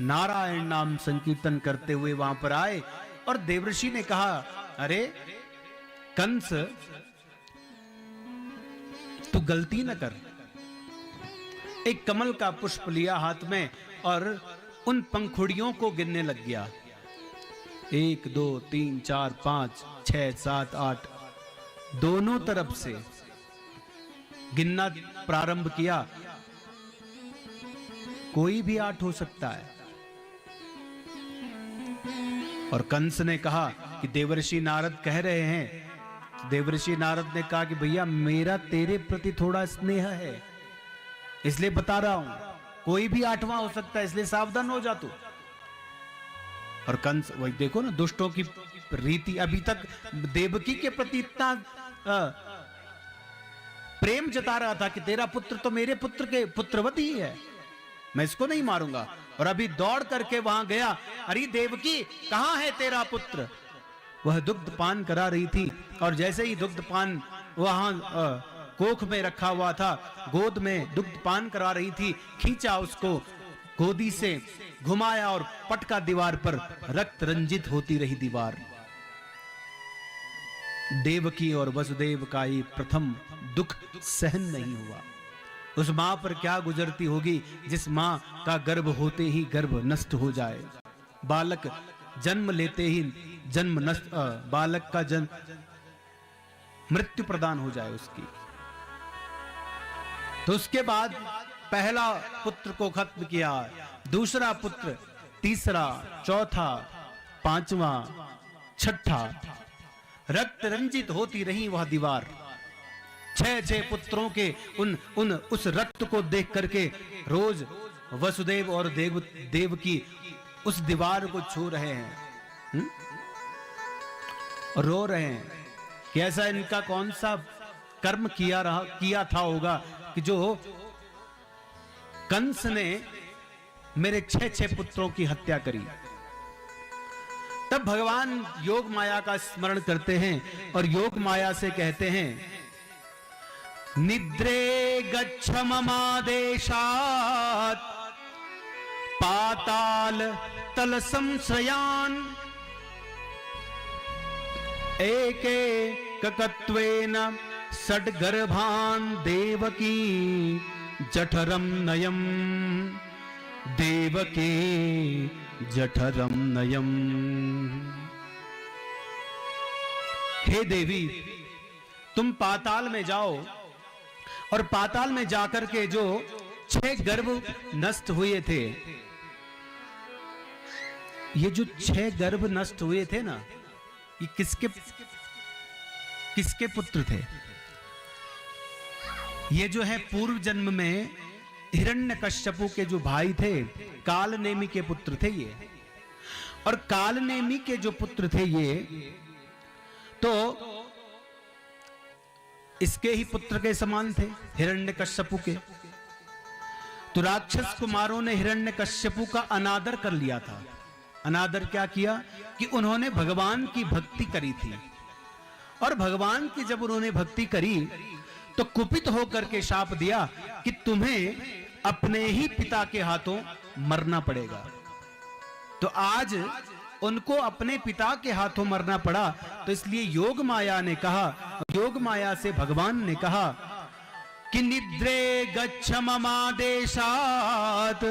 नारायण नाम संकीर्तन करते हुए वहां पर आए और देवर्षि ने कहा, अरे कंस, तू गलती न कर। एक कमल का पुष्प लिया हाथ में और उन पंखुड़ियों को गिनने लग गया। 1 2 3 4 5 6 7 8 दोनों तरफ से गिनना प्रारंभ किया। कोई भी 8 हो सकता है। और कंस ने कहा कि देवर्षि नारद कह रहे हैं। देवर्षि नारद ने कहा कि भैया मेरा तेरे प्रति थोड़ा स्नेह है, इसलिए बता रहा हूं, कोई भी 8वां हो सकता है, इसलिए सावधान हो जा तू। और कंस, वही देखो ना दुष्टों की रीति, अभी तक देवकी के प्रति इतना प्रेम जता रहा था कि तेरा पुत्र तो मेरे पुत्र के पुत्रवत ही है, मैं इसको नहीं मारूंगा। और अभी दौड़ करके वहां गया, अरे देवकी कहां है तेरा पुत्र? वह दुग्ध पान करा रही थी, और जैसे ही दुग्ध पान वहां कोख में रखा हुआ था, गोद में दुग्ध पान करा रही थी, खींचा उसको गोदी से, घुमाया और पटका दीवार पर, रक्त रंजित होती रही दीवार। देवकी और वसुदेव का ये प्रथम दुख सहन नहीं हुआ। उस मां पर क्या गुजरती होगी जिस मां का गर्भ होते ही गर्भ नष्ट हो जाए, बालक जन्म लेते ही जन्म नष्ट, बालक का जन्म मृत्यु प्रदान हो जाए उसकी। तो उसके बाद पहला पुत्र को खत्म किया, दूसरा पुत्र, तीसरा, चौथा, 5वां, 6ठा, रक्त रंजित होती रही वह दीवार। 6 पुत्रों के उस रक्त को देख करके रोज वसुदेव और देवकी उस दीवार को छू रहे हैं, रो रहे हैं कि ऐसा इनका कौन सा कर्म किया था होगा कि जो कंस ने मेरे 6 पुत्रों की हत्या करी। तब भगवान योग माया का स्मरण करते हैं और योग माया से कहते हैं, निद्रे गच्छ ममादेशात् पाताल तल संश्रयान एकैकत्वेन षड्गर्भान् देवकी जठरम नयम, देवकी जठरम नयम। हे देवी, तुम पाताल में जाओ और पाताल में जाकर के जो 6 गर्भ नष्ट हुए थे, ये जो 6 गर्भ नष्ट हुए थे ना, ये किसके पुत्र थे? ये जो है पूर्व जन्म में हिरण्यकश्यपु के जो भाई थे, कालनेमी के पुत्र थे ये। और कालनेमी के जो पुत्र थे ये, तो इसके ही पुत्र के समान थे, हिरण्यकश्यपु के। तो राक्षस कुमारों ने हिरण्यकश्यपु का अनादर कर लिया था। अनादर क्या किया कि उन्होंने भगवान की भक्ति करी थी, और भगवान की जब उन्होंने भक्ति करी तो कुपित होकर के शाप दिया कि तुम्हें अपने ही पिता के हाथों मरना पड़ेगा। तो आज उनको अपने पिता के हाथों मरना पड़ा। तो इसलिए योग माया ने कहा, योग माया से भगवान ने कहा कि निद्रे गच्छ ममादेशात्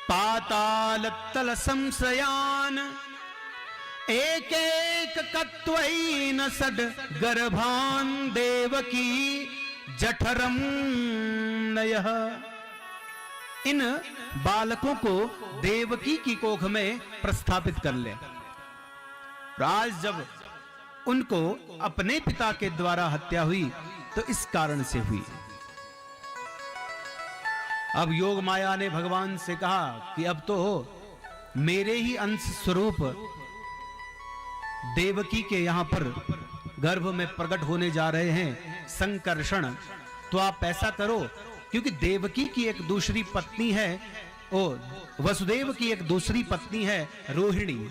पाताल तल संशयान एकैकत्वेन षड्गर्भान् देवकी जठरम नयः। इन बालकों को देवकी की कोख में प्रस्थापित कर ले। आज जब उनको अपने पिता के द्वारा हत्या हुई तो इस कारण से हुई। अब योग माया ने भगवान से कहा कि अब तो मेरे ही अंश स्वरूप देवकी के यहां पर गर्भ में प्रकट होने जा रहे हैं संकर्षण, तो आप ऐसा करो, क्योंकि देवकी की एक दूसरी पत्नी है, वसुदेव की एक दूसरी पत्नी है रोहिणी,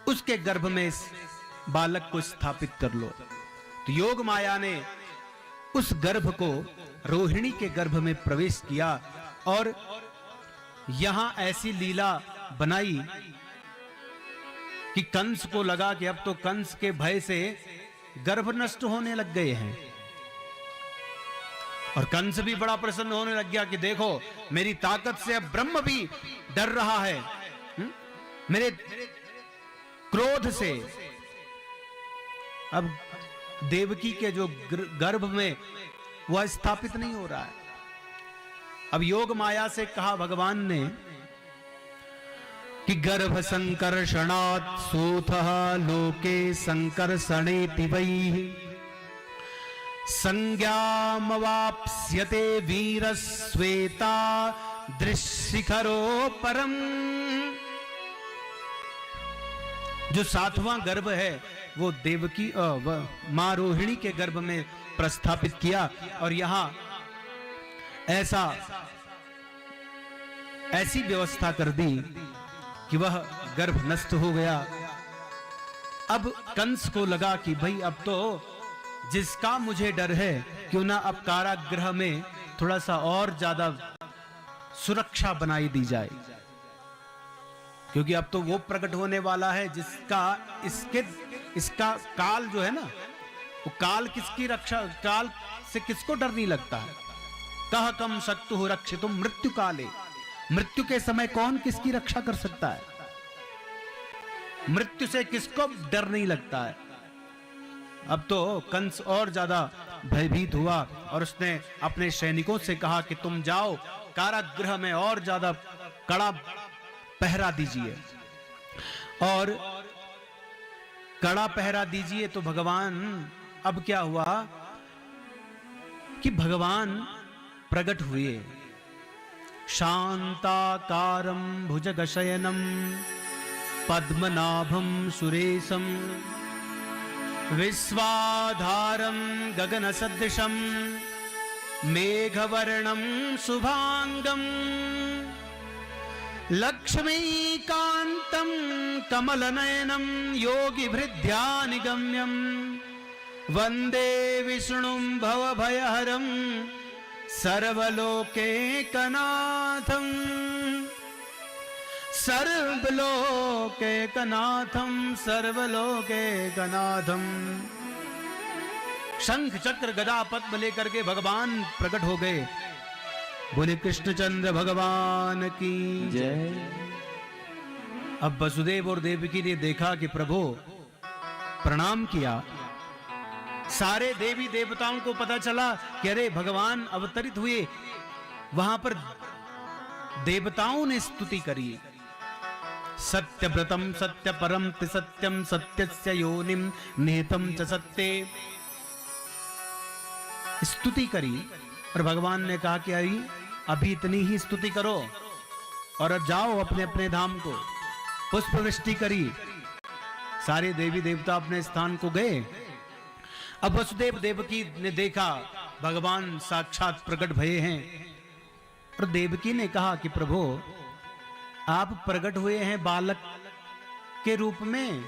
उसके गर्भ में इस बालक को स्थापित कर लो। तो योग माया ने उस गर्भ को, रोहिणी के गर्भ में प्रवेश किया और यहां ऐसी लीला बनाई कि कंस को लगा कि अब तो कंस के भय से गर्भ नष्ट होने लग गए हैं। और कंस भी बड़ा प्रसन्न होने लग गया कि देखो मेरी ताकत से अब ब्रह्म भी डर रहा है, मेरे क्रोध से। अब देवकी के जो गर्भ में वह स्थापित नहीं हो रहा है। अब योग माया से कहा भगवान ने कि गर्भ संकर्षणात् सूतः लोके संकर्षणेति वै संज्ञामवाप्स्यते वीरस्वेता दृशिखरो परम। जो 7वां गर्भ है वो देवकी मां रोहिणी के गर्भ में प्रस्थापित किया और यहां ऐसी व्यवस्था कर दी कि वह गर्भ नष्ट हो गया। अब कंस को लगा कि भाई अब तो जिसका मुझे डर है क्यों ना अब कारागृह में थोड़ा सा और ज्यादा सुरक्षा बनाई दी जाए, क्योंकि अब तो वो प्रकट होने वाला है जिसका इसका काल जो है ना, वो काल किसकी रक्षा, काल से किसको डर नहीं लगता है। कह कम शक्तु रक्षितुम मृत्यु काले, मृत्यु के समय कौन किसकी रक्षा कर सकता है। मृत्यु से किसको डर नहीं लगता है। अब तो कंस और ज्यादा भयभीत हुआ और उसने अपने सैनिकों से कहा कि तुम जाओ कारागृह में और ज्यादा कड़ा पहरा दीजिए और कड़ा पहरा दीजिए। तो भगवान, अब क्या हुआ कि भगवान प्रकट हुए शांताकारं भुजगशयनं पद्मनाभं सुरेशं विश्वाधारं गगनसदृशं मेघवर्णं शुभांगं लक्ष्मीकान्तं कमलनयनं योगिभृद्ध्यानिगम्यं वन्दे विष्णुं भवभयहरं सर्वलोकैकनाथं सर्वलोकैकनाथं सर्वलोकैकनाथं। शंख चक्र गदा पद्म लेकर के भगवान प्रकट हो गए। बोले कृष्णचंद्र भगवान की जय। अब वसुदेव और देवकी ने देखा कि प्रभु, प्रणाम किया। सारे देवी देवताओं को पता चला कि अरे भगवान अवतरित हुए। वहां पर देवताओं ने स्तुति करी। सत्यव्रतम सत्य परम त्रिसत्यम सत्यस्य योनिम निहितम च सत्ये, स्तुति करी। और भगवान ने कहा कि अभी इतनी ही स्तुति करो और अब जाओ अपने अपने धाम को। पुष्प वृष्टि करी। सारे देवी देवता अपने स्थान को गए। अब वसुदेव देवकी ने देखा भगवान साक्षात प्रकट भये हैं। और देवकी ने कहा कि प्रभु, आप प्रकट हुए हैं बालक के रूप में।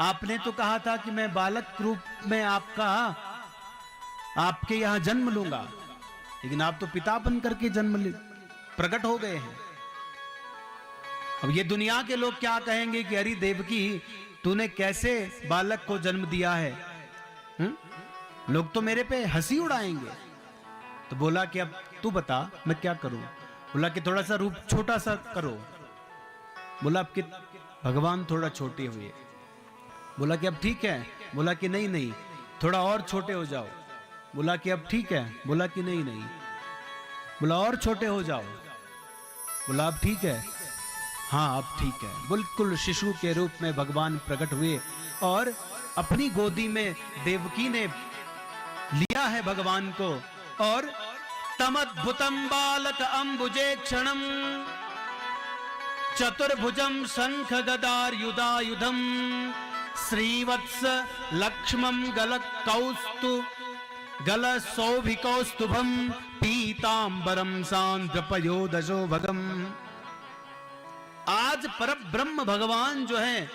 आपने तो कहा था कि मैं बालक रूप में आपके यहां जन्म लूंगा, लेकिन आप तो पिता बन करके प्रकट हो गए हैं। अब ये दुनिया के लोग क्या कहेंगे कि अरे देवकी, तूने कैसे बालक को जन्म दिया है। लोग तो मेरे पे हंसी उड़ाएंगे। तो बोला कि अब तू बता मैं क्या करूं। बोला कि थोड़ा सा रूप छोटा सा करो। बोला अब कि भगवान थोड़ा छोटे हुए। बोला कि अब ठीक है। बोला कि नहीं थोड़ा और छोटे हो जाओ। बोला कि अब ठीक है। बोला कि नहीं। बोला और छोटे हो जाओ। बोला अब ठीक है। हाँ अब ठीक है। बिल्कुल शिशु के रूप में भगवान प्रकट हुए और अपनी गोदी में देवकी ने लिया है भगवान को। और तमद्भुतम बालक अंबुजे क्षणम चतुर्भुजम शंख गदायुधायुधम श्रीवत्स लक्ष्मम गल सौभिकौस्तुभम पीतांबरम सांद्रपयोदशो भगम। आज परब्रह्म भगवान जो है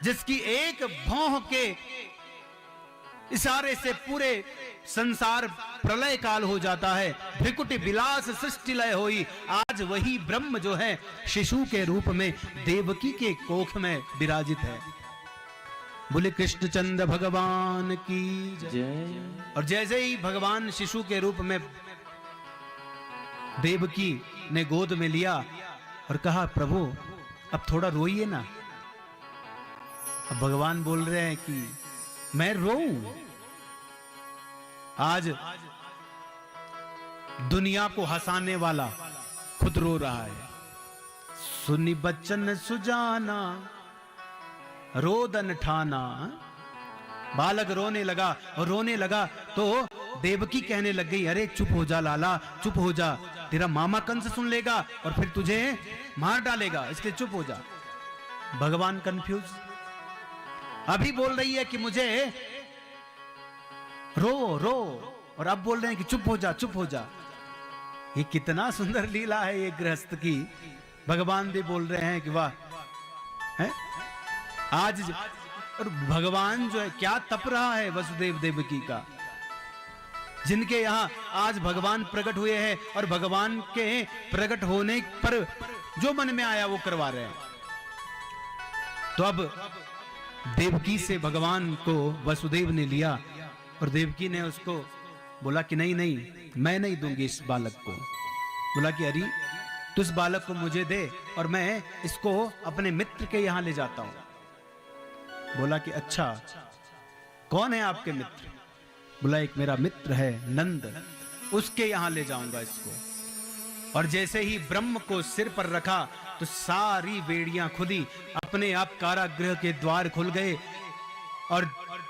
जिसकी एक भौं के इशारे से पूरे संसार प्रलय काल हो जाता है, भ्रिकुटी विलास सृष्टि लय होई। आज वही ब्रह्म जो है शिशु के रूप में देवकी के कोख में विराजित है। बोले कृष्णचंद्र भगवान की जय। और जैसे ही भगवान शिशु के रूप में देवकी ने गोद में लिया और कहा प्रभु अब थोड़ा रोइए ना। अब भगवान बोल रहे हैं कि मैं रोऊं। आज दुनिया को हंसाने वाला खुद रो रहा है, सुनी बचन सुजाना रोदन ठाना। बालक रोने लगा और रोने लगा तो देवकी कहने लग गई, अरे चुप हो जा लाला, चुप हो जा, तेरा मामा कंस सुन लेगा और फिर तुझे मार डालेगा, इसलिए चुप हो जा। भगवान कंफ्यूज, अभी बोल रही है कि मुझे रो रो, और अब बोल रहे हैं कि चुप हो जा, चुप हो जा। ये कितना सुंदर लीला है ये गृहस्थ की। भगवान भी बोल रहे हैं कि वाह है आज, और भगवान जो है क्या तप रहा है वसुदेव देवकी का, जिनके यहां आज भगवान प्रकट हुए हैं और भगवान के प्रकट होने पर जो मन में आया वो करवा रहे हैं। तो अब देवकी से भगवान को वसुदेव ने लिया और देवकी ने उसको बोला कि नहीं नहीं, मैं नहीं दूंगी इस बालक को। बोला कि अरे तू इस बालक को मुझे दे और मैं इसको अपने मित्र के यहां ले जाता हूं। बोला कि अच्छा, कौन है आपके मित्र? बोला एक मेरा मित्र है नंद, उसके यहां ले जाऊंगा इसको। और जैसे ही ब्रह्म को सिर पर रखा तो सारी बेड़ियां खुली, अपने आप कारागृह के द्वार खुल गए और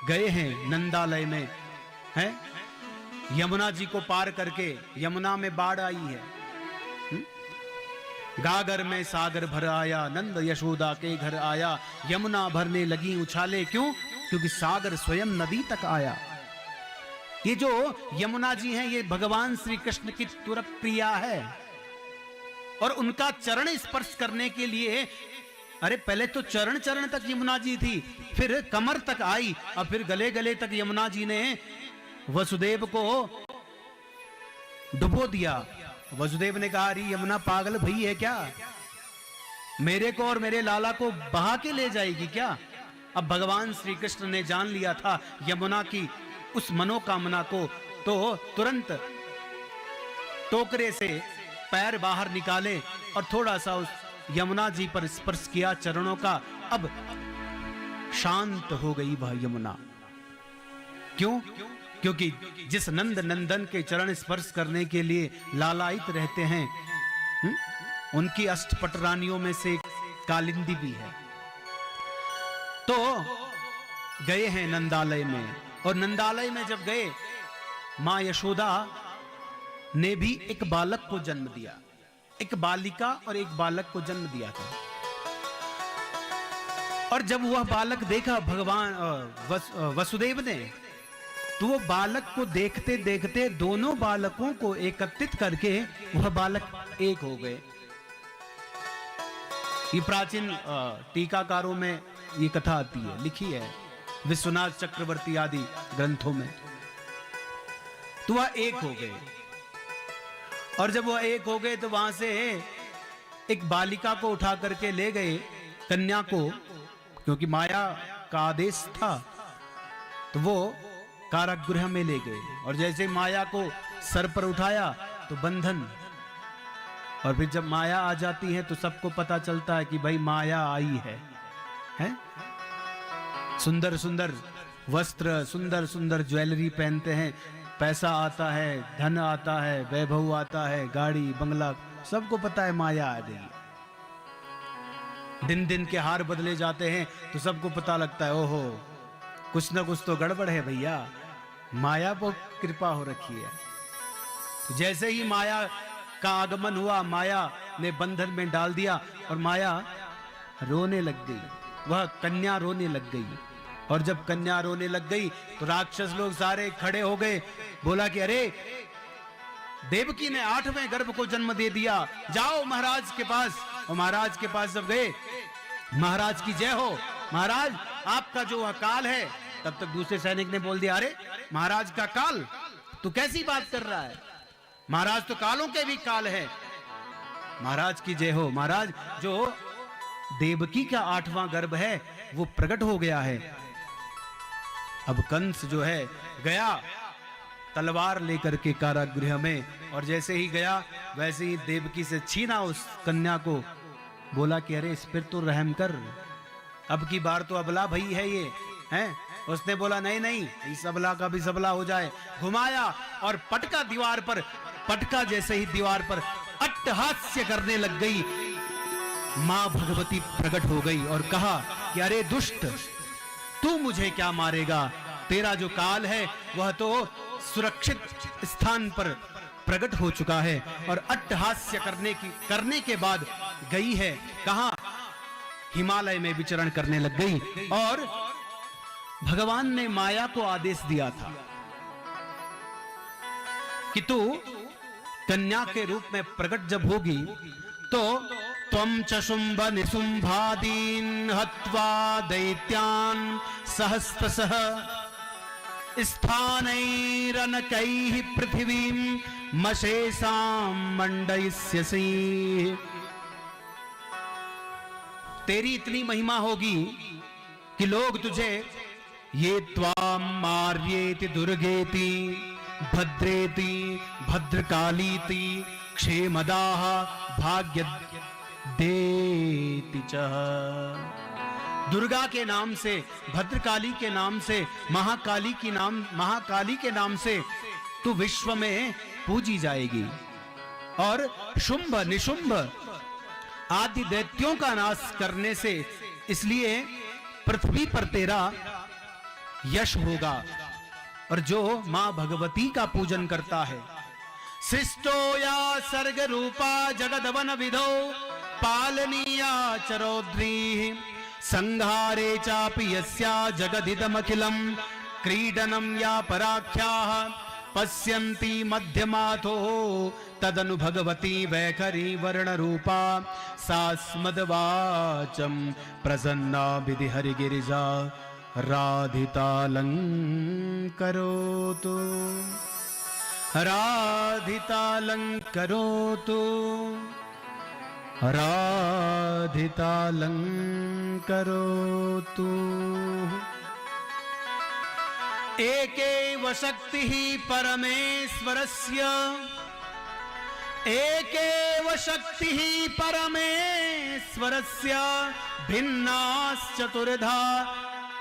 गए हैं नंदालय में। हैं यमुना जी को पार करके, यमुना में बाढ़ आई है, गागर में सागर भर आया, नंद यशोदा के घर आया, यमुना भरने लगी उछाले, क्यों? क्योंकि सागर स्वयं नदी तक आया। ये जो यमुना जी हैं ये भगवान श्री कृष्ण की तुरप प्रिया है और उनका चरण स्पर्श करने के लिए, अरे पहले तो चरण चरण तक यमुना जी थी, फिर कमर तक आई और फिर गले गले तक यमुना जी ने वसुदेव को डुबो दिया। वसुदेव ने कहा अरे यमुना पागल भई है क्या, मेरे को और मेरे लाला को बहा के ले जाएगी क्या? अब भगवान श्री कृष्ण ने जान लिया था यमुना की उस मनोकामना को, तो तुरंत टोकरे से पैर बाहर निकाले और थोड़ा सा उस यमुना जी पर स्पर्श किया चरणों का। अब शांत हो गई वह यमुना। क्यों? क्योंकि जिस नंद नंदन के चरण स्पर्श करने के लिए लालायित रहते हैं, उनकी अष्टपट रानियों में से कालिंदी भी है। तो गए हैं नंदालय में, और नंदालय में जब गए, मां यशोदा ने भी एक बालक को जन्म दिया, एक बालिका और एक बालक को जन्म दिया था। और जब वह बालक देखा भगवान वसुदेव ने, तो वो बालक को देखते देखते दोनों बालकों को एकत्रित करके वह बालक एक हो गए। ये प्राचीन टीकाकारों में ये कथा आती है, लिखी है विश्वनाथ चक्रवर्ती आदि ग्रंथों में। तो वह एक हो गए, और जब वह एक हो गए तो वहां से एक बालिका को उठा करके ले गए, कन्या को, क्योंकि माया का आदेश था, तो वो कारागृह में ले गए। और जैसे माया को सर पर उठाया तो बंधन, और फिर जब माया आ जाती है तो सबको पता चलता है कि भाई माया आई है, हैं? सुंदर सुंदर वस्त्र, सुंदर सुंदर ज्वेलरी पहनते हैं, पैसा आता है, धन आता है, वैभव आता है, गाड़ी बंगला, सबको पता है माया आ गई। दिन दिन के हार बदले जाते हैं तो सबको पता लगता है ओहो कुछ ना कुछ तो गड़बड़ है भैया, माया पर कृपा हो रखी है। तो जैसे ही माया का आगमन हुआ, माया ने बंधन में डाल दिया और माया रोने लग गई, वह कन्या रोने लग गई। और जब कन्या रोने लग गई तो राक्षस लोग सारे खड़े हो गए। बोला कि अरे देवकी ने 8वें गर्भ को जन्म दे दिया, जाओ महाराज के पास। और महाराज के पास जब गए, महाराज की जय हो, महाराज आपका जो अकाल है। तब तक दूसरे सैनिक ने बोल दिया अरे महाराज का काल, तू कैसी बात कर रहा है, महाराज तो कालों के भी काल है। महाराज की जय हो, महाराज जो देवकी का 8वां गर्भ है वो प्रकट हो गया है। अब कंस जो है गया तलवार लेकर के कारागृह में, और जैसे ही गया वैसे ही देवकी से छीना उस कन्या को। बोला कि अरे इस पर तो रहम कर, अब की बार तो अबला भई है ये, हैं? उसने बोला नहीं नहीं, इस अबला का भी सबला हो जाए। घुमाया और पटका दीवार पर, पटका जैसे ही दीवार पर अट्टहास्य करने लग गई। मां भगवती प्रकट हो गई और कहा कि अरे दुष्ट, तू मुझे क्या मारेगा? तेरा जो काल है वह तो सुरक्षित स्थान पर प्रकट हो चुका है। और अट्टहास्य करने के बाद गई है कहां? हिमालय में विचरण करने लग गई। और भगवान ने माया को आदेश दिया था कि तू कन्या के रूप में प्रकट जब होगी तो त्वं च शुंभ निशुंभादीन हत्वा दैत्यान सहस्त्रशः स्थानैरनकैः पृथिवीं मशेषां मंडयिष्यसि। तेरी इतनी महिमा होगी कि लोग तुझे ये त्वां मार्येति दुर्गेति भद्रेति भद्रकालीति क्षेमदाः भाग्यदेति च। दुर्गा के नाम से, भद्रकाली के नाम से, महाकाली के नाम से तू विश्व में पूजी जाएगी। और शुंभ निशुंभ आदि दैत्यों का नाश करने से इसलिए पृथ्वी पर तेरा यश होगा। और जो मां भगवती का पूजन करता है, सृष्टो या सर्ग रूपा जगदवन विधो पालनीया चरौद्री संहारे चापि यस्या जगदिदमखिलं क्रीडनं या पराख्याः पश्यन्ति मध्यमाथो तदनु भगवती वैखरी वर्ण रूपा सास्मद्वाचं प्रसन्ना विधि हरिगिरिजा राधितालंकरोतु राधितालंकरोतु राधितालंकरोतु। एकेव शक्तिः परमेश्वरस्य, एकेव शक्तिः परमेश्वरस्य भिन्नाश्चतुर्धा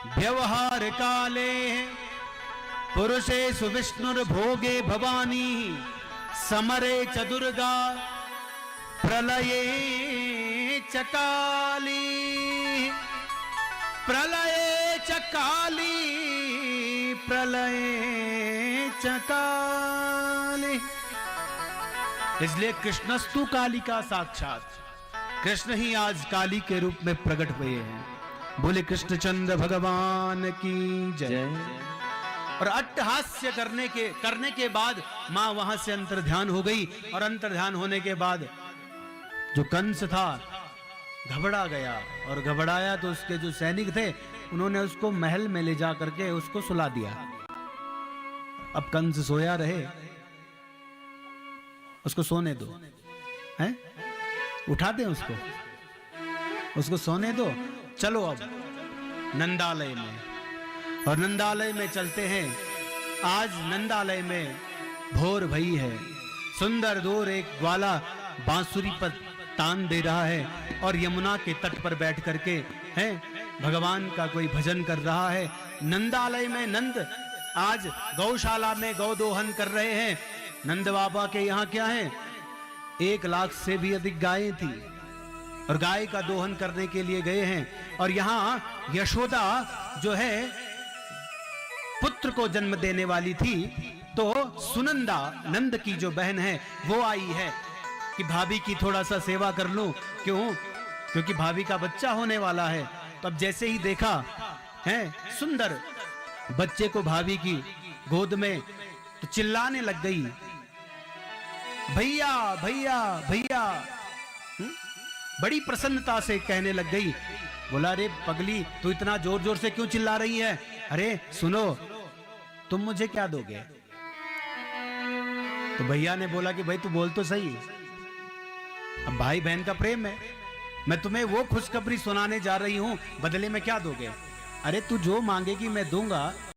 व्यवहार काले पुरुषेषु विष्णुर्भोगे भवानी समरे च दुर्गा प्रलये च काली, प्रलये च काली, प्रलये च काली। इसलिए कृष्णस्तु कालिका साक्षात, कृष्ण ही आज काली के रूप में प्रकट हुए हैं। बोले कृष्णचंद्र भगवान की जय। और अट्टहास्य करने के बाद मां वहां से अंतर्ध्यान हो गई। और अंतर्ध्यान होने के बाद जो कंस था घबरा गया, और घबराया तो उसके जो सैनिक थे उन्होंने उसको महल में ले जा करके उसको सुला दिया। अब कंस सोया रहे, उसको सोने दो, हैं? उठा दें उसको सोने दो। चलो अब नंदालय में, और नंदालय में चलते हैं। आज नंदालय में भोर भई है, सुंदर दूर एक ग्वाला बांसुरी पर तान दे रहा है और यमुना के तट पर बैठ करके हैं भगवान का कोई भजन कर रहा है। नंदालय में नंद आज गौशाला में गौदोहन कर रहे हैं। नंद बाबा के यहाँ क्या है, 1 लाख से भी अधिक गायें थी और गाय का दोहन करने के लिए गए हैं। और यहाँ यशोदा जो है पुत्र को जन्म देने वाली थी, तो सुनंदा नंद की जो बहन है वो आई है कि भाभी की थोड़ा सा सेवा कर लूं। क्यों? क्योंकि भाभी का बच्चा होने वाला है। तो अब जैसे ही देखा है सुंदर बच्चे को भाभी की गोद में, तो चिल्लाने लग गई, भैया भैया भैया। बड़ी प्रसन्नता से कहने लग गई। बोला, अरे पगली, तू इतना जोर जोर से क्यों चिल्ला रही है? अरे सुनो, तुम मुझे क्या दोगे? तो भैया ने बोला कि भाई तू बोल तो सही, अब भाई बहन का प्रेम है, मैं तुम्हें वो खुशखबरी सुनाने जा रही हूं, बदले में क्या दोगे? अरे तू जो मांगेगी मैं दूंगा,